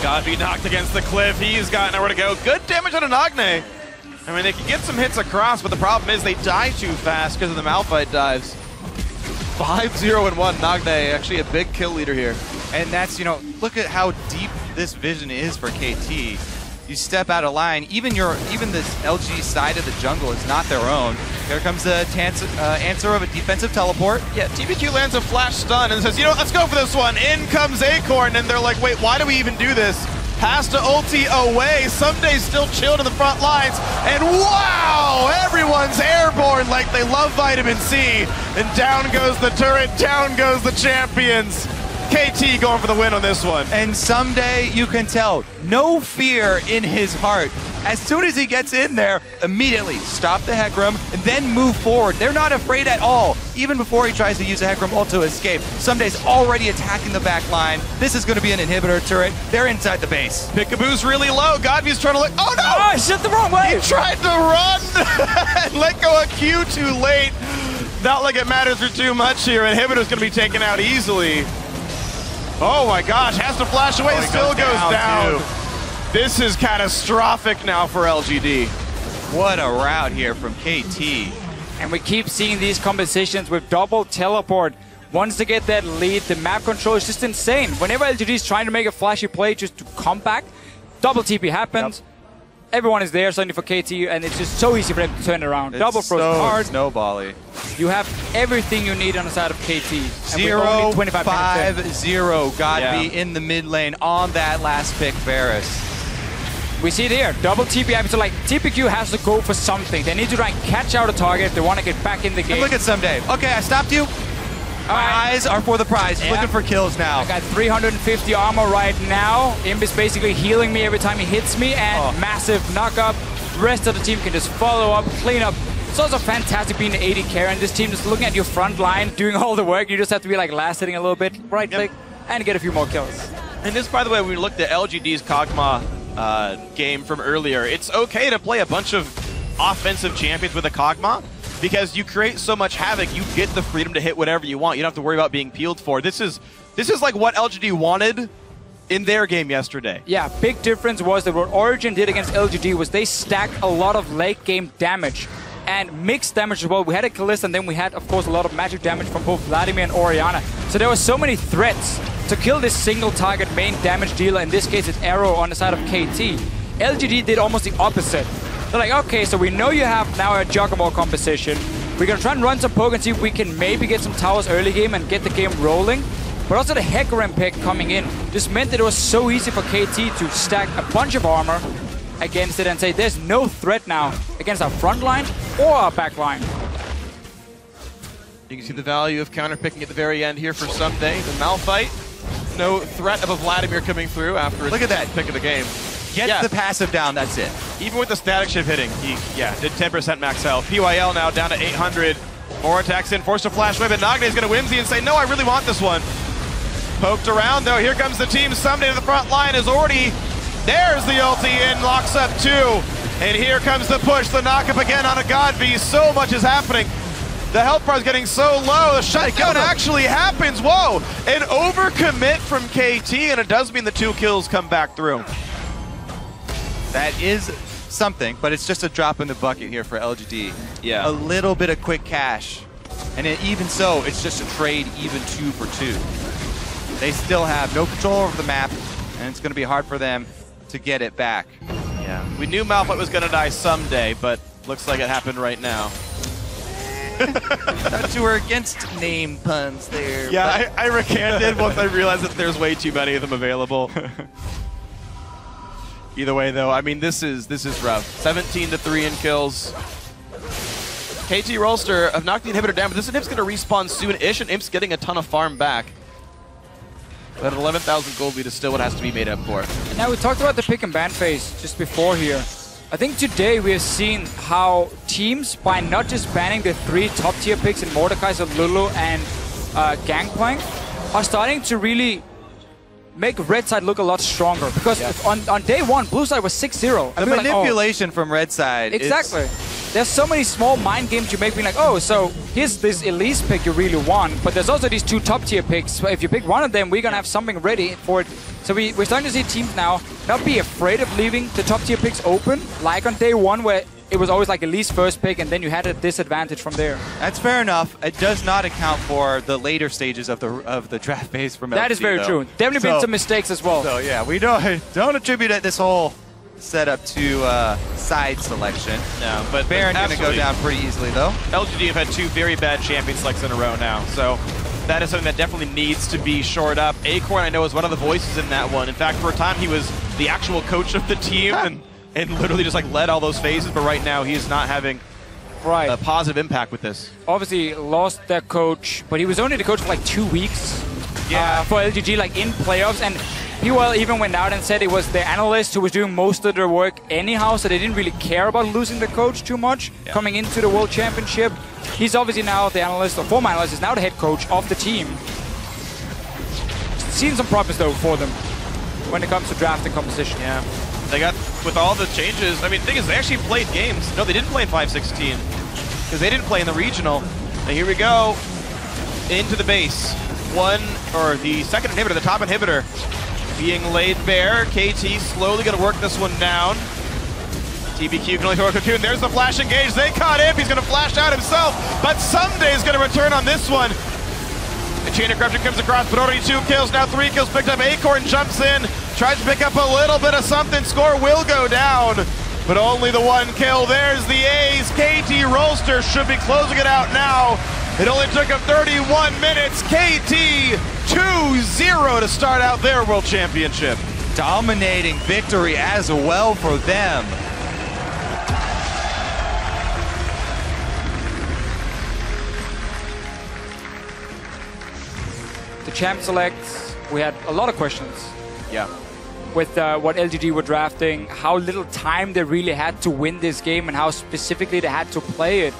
Speaker 5: Godby knocked against the cliff. He's got nowhere to go. Good damage on a Nagne. I mean, they can get some hits across, but the problem is they die too fast because of the Malphite dives. 5-0 and 1. Nagne, actually a big kill leader here.
Speaker 6: And that's, you know, look at how deep this vision is for KT. You step out of line, even this LG side of the jungle is not their own. Here comes the answer of a defensive teleport.
Speaker 5: Yeah, TPQ lands a flash stun and says, you know what, let's go for this one. In comes Acorn, and they're like, wait, why do we even do this? Has to ulti away. Someday still chilled in the front lines. And wow, everyone's airborne like they love vitamin C. And down goes the turret, down goes the champions. KT going for the win on this one.
Speaker 6: And Someday, you can tell, no fear in his heart. As soon as he gets in there, immediately stop the Hecarim and then move forward. They're not afraid at all. Even before he tries to use a Hecarim ult to escape, Someday's already attacking the back line. This is going to be an inhibitor turret. They're inside the base.
Speaker 5: Pickaboo's really low. Godby's trying to look. Oh no!
Speaker 7: Oh, I shot the wrong way!
Speaker 5: He tried to run and let go of Q too late. Not like it matters for too much here. Inhibitor's going to be taken out easily. Oh my gosh, has to flash away, still goes down. This is catastrophic now for LGD.
Speaker 6: What a route here from KT.
Speaker 7: And we keep seeing these compositions with double teleport. Once they get that lead, the map control is just insane. Whenever LGD is trying to make a flashy play just to come back, double TP happens. Yep. Everyone is there suddenly for KT, and it's just so easy for them to turn around.
Speaker 6: It's
Speaker 7: double frozen hard.
Speaker 6: Snowbally.
Speaker 7: You have everything you need on the side of KT.
Speaker 6: 0-5-0 Godby in the mid lane on that last pick, Varus.
Speaker 7: We see it here. Double TP happens. So like TPQ has to go for something. They need to try and catch out a target if they want to get back in the game.
Speaker 6: And look at Someday. Okay, I stopped you. My eyes are for the prize. He's looking for kills now.
Speaker 7: I got 350 armor right now. Imp is basically healing me every time he hits me, and massive knock-up. The rest of the team can just follow up, clean up. It's also fantastic being the AD carry, and this team just looking at your front line, doing all the work. You just have to be like last hitting a little bit, right click, and get a few more kills.
Speaker 5: And this, by the way, when we looked at LGD's Kog'Maw game from earlier, it's okay to play a bunch of offensive champions with a Kog'Maw, because you create so much havoc, you get the freedom to hit whatever you want. You don't have to worry about being peeled for. This is like what LGD wanted in their game yesterday.
Speaker 7: Yeah, big difference was that what Origin did against LGD was they stacked a lot of late game damage and mixed damage as well. We had a Kalista, and then we had, of course, a lot of magic damage from both Vladimir and Orianna. So there were so many threats to kill this single target main damage dealer. In this case, it's Arrow on the side of KT. LGD did almost the opposite. They're like, okay, so we know you have now a Juggernaut composition. We're going to try and run some poke and see if we can maybe get some towers early game and get the game rolling. But also the Hecarim pick coming in just meant that it was so easy for KT to stack a bunch of armor against it and say there's no threat now against our front line or our back line.
Speaker 5: You can see the value of counter-picking at the very end here for Someday. The Malphite, no threat of a Vladimir coming through after
Speaker 6: Look at that
Speaker 5: pick of the game.
Speaker 6: Get the passive down, that's it.
Speaker 5: Even with the static shift hitting, he did 10% max health. PYL now down to 800. More attacks in, forced to flash away, but Nagne's going to whimsy and say, no, I really want this one. Poked around, though. Here comes the team. Someday to the front line is already... There's the ulti in, locks up 2. And here comes the push, the knock-up again on a Godby. So much is happening. The health bar is getting so low. The shutdown actually happens. Whoa! An overcommit from KT, and it does mean the 2 kills come back through.
Speaker 6: That is something, but it's just a drop in the bucket here for LGD.
Speaker 5: Yeah.
Speaker 6: A little bit of quick cash. And even so, it's just a trade even 2 for 2. They still have no control over the map, and it's going to be hard for them to get it back.
Speaker 5: Yeah, we knew Malphite was going to die someday, but looks like it happened right now.
Speaker 6: Thought you were against name puns there.
Speaker 5: Yeah, I recanted once I realized that there's way too many of them available. Either way, though, I mean, this is rough. 17-3 in kills. KT Rolster have knocked the inhibitor down, but this inhib's going to respawn soon-ish, and Imp's getting a ton of farm back. But an 11,000 gold lead is still what has to be made up for.
Speaker 7: And now we talked about the pick and ban phase just before here. I think today we have seen how teams, by not just banning the 3 top-tier picks in Mordekaiser, Lulu, and Gangplank, are starting to really make Red Side look a lot stronger. Because on day 1, Blue Side was 6-0.
Speaker 6: The manipulation from Red Side.
Speaker 7: Exactly. There's so many small mind games you make, being like, oh, so here's this Elise pick you really want, but there's also these 2 top-tier picks. So if you pick one of them, we're going to have something ready for it. So we're starting to see teams now not be afraid of leaving the top-tier picks open, like on day 1, where it was always like Elise first pick, and then you had a disadvantage from there.
Speaker 6: That's fair enough. It does not account for the later stages of the draft phase from LGD.
Speaker 7: That is very true. Definitely been some mistakes as well.
Speaker 6: So yeah, we don't attribute this whole setup to side selection.
Speaker 5: No, but
Speaker 6: Baron going to go down pretty easily, though.
Speaker 5: LGD have had 2 very bad champion selects in a row now, so that is something that definitely needs to be shored up. Acorn, I know, is one of the voices in that one. In fact, for a time, he was the actual coach of the team and literally just like led all those phases, but right now he is not having a positive impact with this.
Speaker 7: Obviously lost their coach, but he was only the coach for like 2 weeks for LGD, like in playoffs, and POL even went out and said it was the analyst who was doing most of their work anyhow, so they didn't really care about losing the coach too much coming into the World Championship. He's obviously now the analyst, or former analyst, is now the head coach of the team. Seen some problems though for them when it comes to draft and composition.
Speaker 5: Yeah, they got, with all the changes, I mean, the thing is, they actually played games. No, they didn't play in 5-16, because they didn't play in the regional. And here we go, into the base. The second inhibitor, the top inhibitor, being laid bare. KT slowly going to work this one down. TBQ can only throw a cocoon. There's the flash engage. They caught him. He's going to flash out himself, but Someday is going to return on this one. The chain of corruption comes across, but already 2 kills, now 3 kills picked up. Acorn jumps in, tries to pick up a little bit of something. Score will go down, but only the 1 kill. There's the A's. KT Rolster should be closing it out now. It only took him 31 minutes. KT 2-0 to start out their World Championship.
Speaker 6: Dominating victory as well for them.
Speaker 7: The champ selects, we had a lot of questions.
Speaker 5: Yeah.
Speaker 7: With what LGD were drafting, how little time they really had to win this game, and how specifically they had to play it.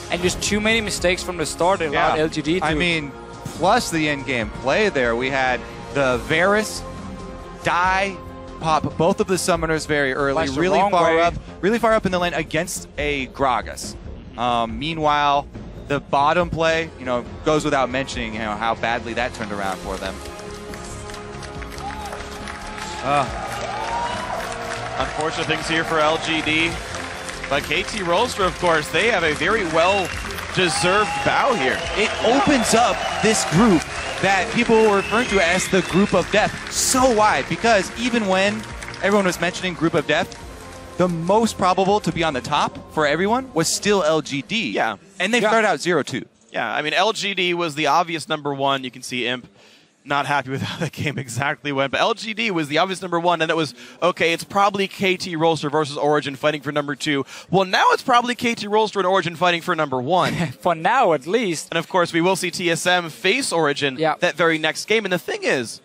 Speaker 7: And just too many mistakes from the start allowed LGD to...
Speaker 6: I mean, plus the in-game play there, we had the Varus die, pop both of the summoners very early, really far up in the lane against a Gragas. Meanwhile, the bottom play, goes without mentioning, how badly that turned around for them.
Speaker 5: Unfortunate things here for LGD. But KT Rolster, of course, they have a very well-deserved bow here.
Speaker 6: It opens up this group that people were referring to as the group of death so wide, because even when everyone was mentioning group of death, the most probable to be on the top for everyone was still LGD.
Speaker 5: Yeah.
Speaker 6: And they started out 0-2.
Speaker 5: Yeah, I mean, LGD was the obvious number 1. You can see Imp not happy with how the game exactly went, but LGD was the obvious number 1, and it was, okay, it's probably KT Rolster versus Origin fighting for number 2. Well, now it's probably KT Rolster and Origin fighting for number 1.
Speaker 7: For now, at least.
Speaker 5: And of course, we will see TSM face Origin that very next game, and the thing is,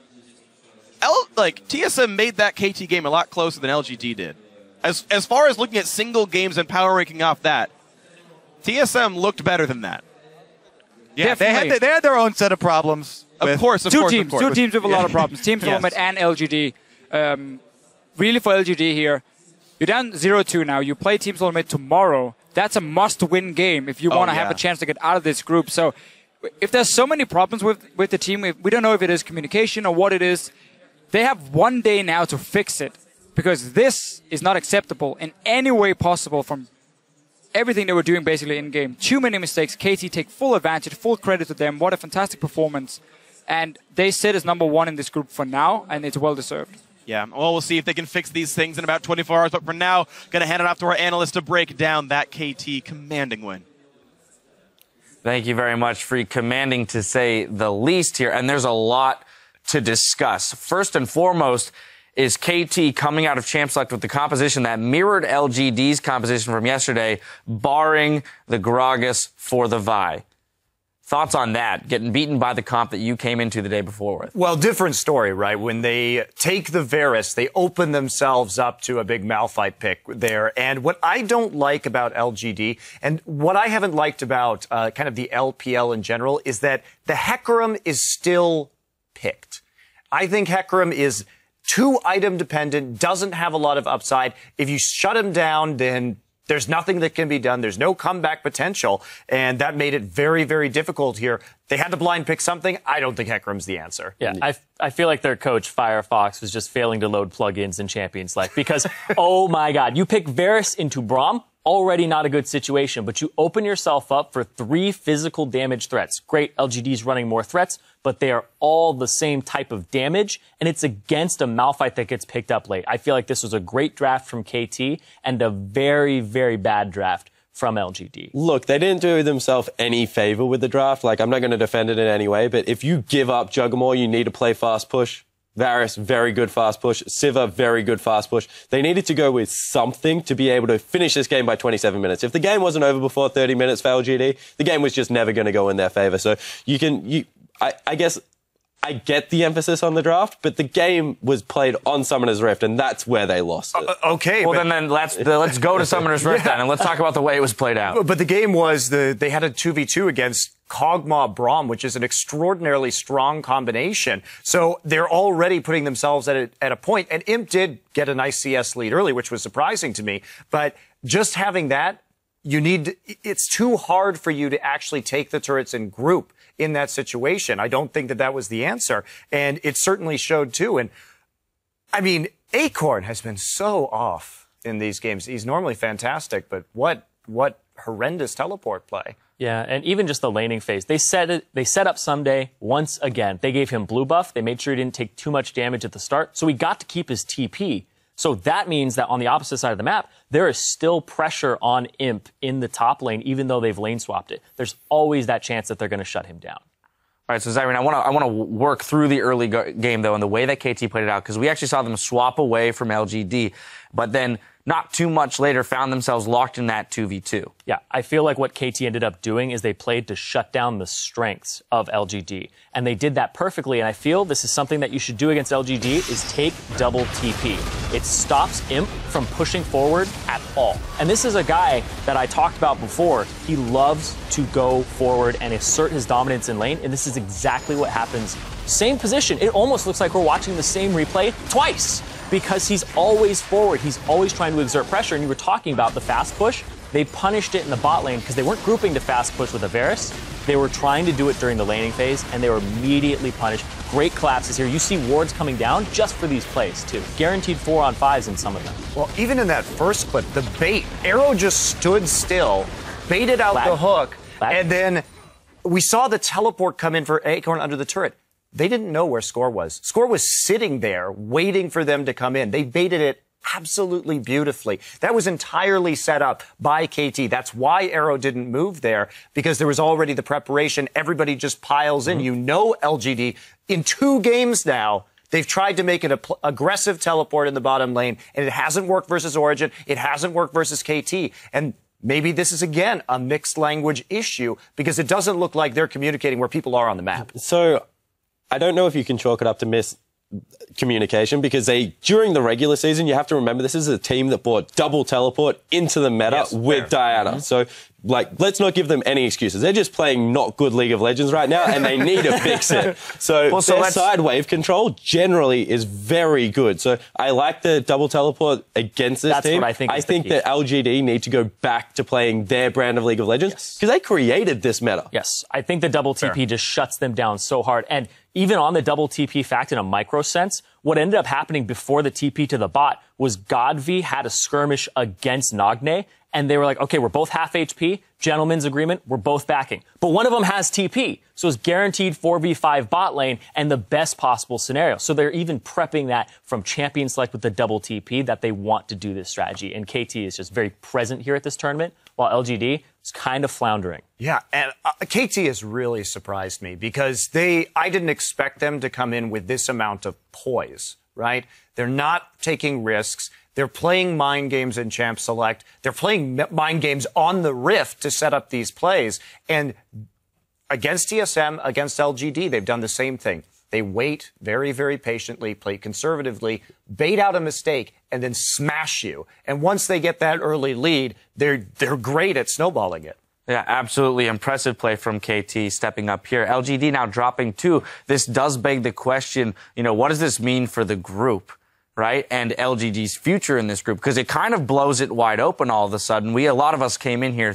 Speaker 5: TSM made that KT game a lot closer than LGD did. As far as looking at single games and power ranking off that, TSM looked better than that.
Speaker 6: Yeah, they had their own set of problems.
Speaker 5: Of course.
Speaker 7: Two teams with a lot of problems. Team Ultimate and LGD. Really for LGD here, you're down 0-2 now. You play Team Ultimate tomorrow. That's a must-win game if you want to have a chance to get out of this group. So if there's so many problems with the team, we don't know if it is communication or what it is. They have 1 day now to fix it, because this is not acceptable in any way possible from everything they were doing basically in game. Too many mistakes. KT take full advantage, full credit to them. What a fantastic performance. And they sit as number 1 in this group for now, and it's well deserved.
Speaker 5: Yeah, well, we'll see if they can fix these things in about 24 hours. But for now, going to hand it off to our analyst to break down that KT commanding win.
Speaker 4: Thank you very much, Free. Commanding to say the least here. And there's a lot to discuss. First and foremost is KT coming out of Champ Select with the composition that mirrored LGD's composition from yesterday, barring the Gragas for the Vi. Thoughts on that, getting beaten by the comp that you came into the day before with?
Speaker 2: Well, different story, right? When they take the Varus, they open themselves up to a big Malphite pick there. And what I don't like about LGD, and what I haven't liked about kind of the LPL in general, is that the Hecarim is still picked. I think Hecarim is too item dependent, doesn't have a lot of upside. If you shut him down, then there's nothing that can be done. There's no comeback potential. And that made it very, very difficult here. They had to blind pick something. I don't think Hecarim's the answer.
Speaker 3: Yeah, I feel like their coach, Firefox, was just failing to load plugins in Champion Select because, oh my God, you pick Varus into Braum, already not a good situation, but you open yourself up for 3 physical damage threats. Great, LGD's running more threats, but they are all the same type of damage, and it's against a Malphite that gets picked up late. I feel like this was a great draft from KT and a very, very bad draft from LGD.
Speaker 1: Look, they didn't do themselves any favor with the draft. Like, I'm not going to defend it in any way, but if you give up Juggermore, you need to play fast push. Varus, very good fast push. Siva, very good fast push. They needed to go with something to be able to finish this game by 27 minutes. If the game wasn't over before 30 minutes for LGD, the game was just never going to go in their favor. So I guess I get the emphasis on the draft, but the game was played on Summoner's Rift, and that's where they lost it.
Speaker 2: Okay.
Speaker 4: Well, then let's go to Summoner's Rift then, and let's talk about the way it was played out.
Speaker 2: But the game was, they had a 2v2 against Kog'Maw Braum, which is an extraordinarily strong combination. So they're already putting themselves at a point. And Imp did get a nice CS lead early, which was surprising to me. But just having that, it's too hard for you to actually take the turrets in group in that situation. I don't think that was the answer. And it certainly showed too. And I mean, Acorn has been so off in these games. He's normally fantastic, but what horrendous teleport play.
Speaker 3: Yeah, and even just the laning phase. They set up Someday once again. They gave him blue buff. They made sure he didn't take too much damage at the start, so he got to keep his TP. So that means that on the opposite side of the map, there is still pressure on Imp in the top lane, even though they've lane swapped it. There's always that chance that they're going to shut him down.
Speaker 4: All right, so Zyrian, I want to work through the early game, though, and the way that KT played it out, because we actually saw them swap away from LGD, but then not too much later found themselves locked in that 2v2.
Speaker 3: Yeah, I feel like what KT ended up doing is they played to shut down the strengths of LGD. And they did that perfectly, and I feel this is something that you should do against LGD is take double TP. It stops Imp from pushing forward at all. And this is a guy that I talked about before. He loves to go forward and assert his dominance in lane, and this is exactly what happens. Same position. It almost looks like we're watching the same replay twice, because he's always forward. He's always trying to exert pressure. And you were talking about the fast push. They punished it in the bot lane because they weren't grouping to fast push with a Varus. They were trying to do it during the laning phase, and they were immediately punished. Great collapses here. You see wards coming down just for these plays, too. Guaranteed 4-on-5s in some of them.
Speaker 2: Well, even in that first clip, the bait, Arrow just stood still, baited out the hook, and then we saw the teleport come in for Acorn under the turret. They didn't know where Score was. Score was sitting there waiting for them to come in. They baited it absolutely beautifully. That was entirely set up by KT. That's why Arrow didn't move there, because there was already the preparation. Everybody just piles in. You know LGD, in 2 games now, they've tried to make it an aggressive teleport in the bottom lane, and it hasn't worked versus Origin. It hasn't worked versus KT. And maybe this is, again, a mixed language issue, because it doesn't look like they're communicating where people are on the map.
Speaker 1: So I don't know if you can chalk it up to miscommunication, because during the regular season, you have to remember this is a team that brought double teleport into the meta with Diana. So, let's not give them any excuses. They're just playing not good League of Legends right now, and they need to fix it. So, their side wave control generally is very good. So, I like the double teleport against this team.
Speaker 3: What I think
Speaker 1: that LGD need to go back to playing their brand of League of Legends, because they created this meta.
Speaker 3: Yes, I think the double TP just shuts them down so hard. And even on the double TP fact in a micro sense, what ended up happening before the TP to the bot was Godv had a skirmish against Nagne, and they were like, okay, we're both half HP, gentleman's agreement, we're both backing. But one of them has TP, so it's guaranteed 4v5 bot lane and the best possible scenario. So they're even prepping that from champion select with the double TP that they want to do this strategy. And KT is just very present here at this tournament, while LGD is kind of floundering.
Speaker 2: Yeah, and KT has really surprised me because I didn't expect them to come in with this amount of poise, right? They're not taking risks. They're playing mind games in Champ Select. They're playing mind games on the Rift to set up these plays. And against TSM, against LGD, they've done the same thing. They wait very, very patiently, play conservatively, bait out a mistake, and then smash you. And once they get that early lead, they're great at snowballing it.
Speaker 4: Yeah, absolutely impressive play from KT stepping up here. LGD now dropping 2. This does beg the question, what does this mean for the group? Right? And LGD's future in this group, because it kind of blows it wide open all of a sudden. A lot of us came in here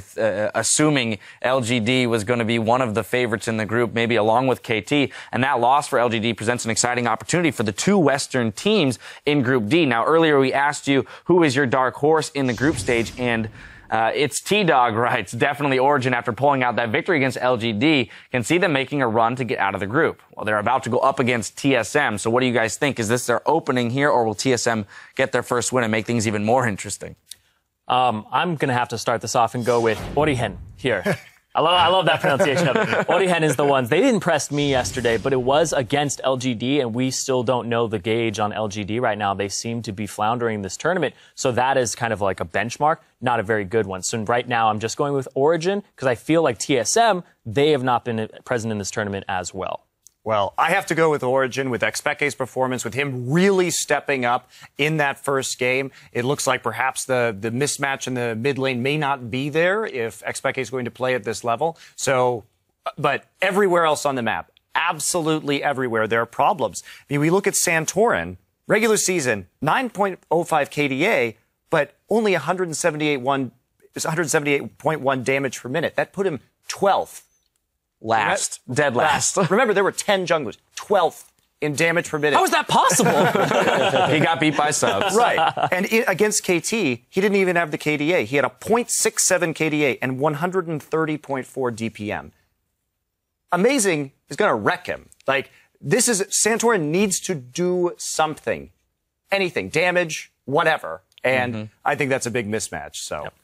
Speaker 4: assuming LGD was going to be one of the favorites in the group, maybe along with KT. And that loss for LGD presents an exciting opportunity for the 2 Western teams in Group D. Now, earlier we asked you, who is your dark horse in the group stage? And it's T-Dog writes, definitely Origin after pulling out that victory against LGD, can see them making a run to get out of the group. Well, they're about to go up against TSM. So what do you guys think? Is this their opening here, or will TSM get their first win and make things even more interesting?
Speaker 3: I'm going to have to start this off and go with Origen here. I love that pronunciation of it. Origen is the ones. They didn't press me yesterday, but it was against LGD, and we still don't know the gauge on LGD right now. They seem to be floundering this tournament, so that is kind of like a benchmark, not a very good one. So right now, I'm just going with Origin, because I feel like TSM, they have not been present in this tournament as well.
Speaker 2: Well, I have to go with Origin, with Xpeke's performance, with him really stepping up in that first game. It looks like perhaps the mismatch in the mid lane may not be there if Xpeke is going to play at this level. So, but everywhere else on the map, absolutely everywhere, there are problems. I mean, we look at Santorin, regular season, 9.05 KDA, but only 178.1 damage per minute. That put him 12th.
Speaker 4: Dead last.
Speaker 2: Remember, there were 10 junglers. 12th in damage per minute.
Speaker 3: How is that possible?
Speaker 4: He got beat by subs.
Speaker 2: Right. And against KT, he didn't even have the KDA. He had a 0.67 KDA and 130.4 DPM. Amazing is going to wreck him. Like, Santorin needs to do something. Anything. Damage, whatever. And I think that's a big mismatch. So.
Speaker 3: Yep.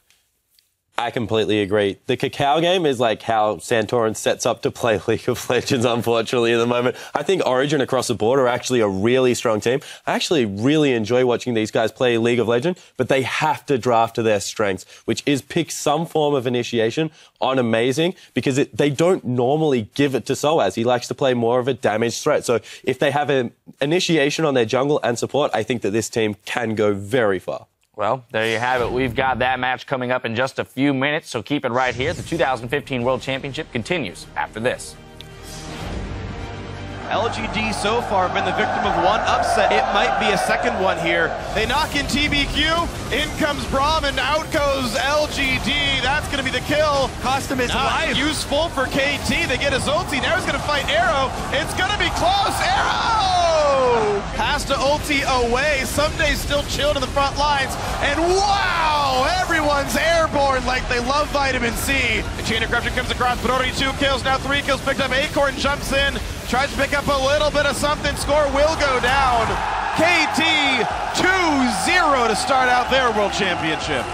Speaker 1: I completely agree. The Cacao game is like how Santorin sets up to play League of Legends, unfortunately, at the moment. I think Origin across the board are actually a really strong team. I actually really enjoy watching these guys play League of Legends, but they have to draft to their strengths, which is pick some form of initiation on Amazing, because they don't normally give it to Soaz. He likes to play more of a damage threat. So if they have an initiation on their jungle and support, I think that this team can go very far.
Speaker 4: Well, there you have it. We've got that match coming up in just a few minutes, so keep it right here. The 2015 World Championship continues after this.
Speaker 5: LGD so far been the victim of one upset. It might be a second one here. They knock in TBQ. In comes Braum and out goes LGD. That's going to be the kill.
Speaker 6: Cost him his life.
Speaker 5: Useful for KT. They get his ulti. Now he's going to fight Arrow. It's going to be close. Arrow! Has to ulti away. Someday still chilled in the front lines. And wow! Everyone's airborne like they love vitamin C. The chain of corruption comes across, but already 2 kills. Now 3 kills picked up. Acorn jumps in. Tries to pick up a little bit of something. Score will go down. KT 2-0 to start out their World Championship.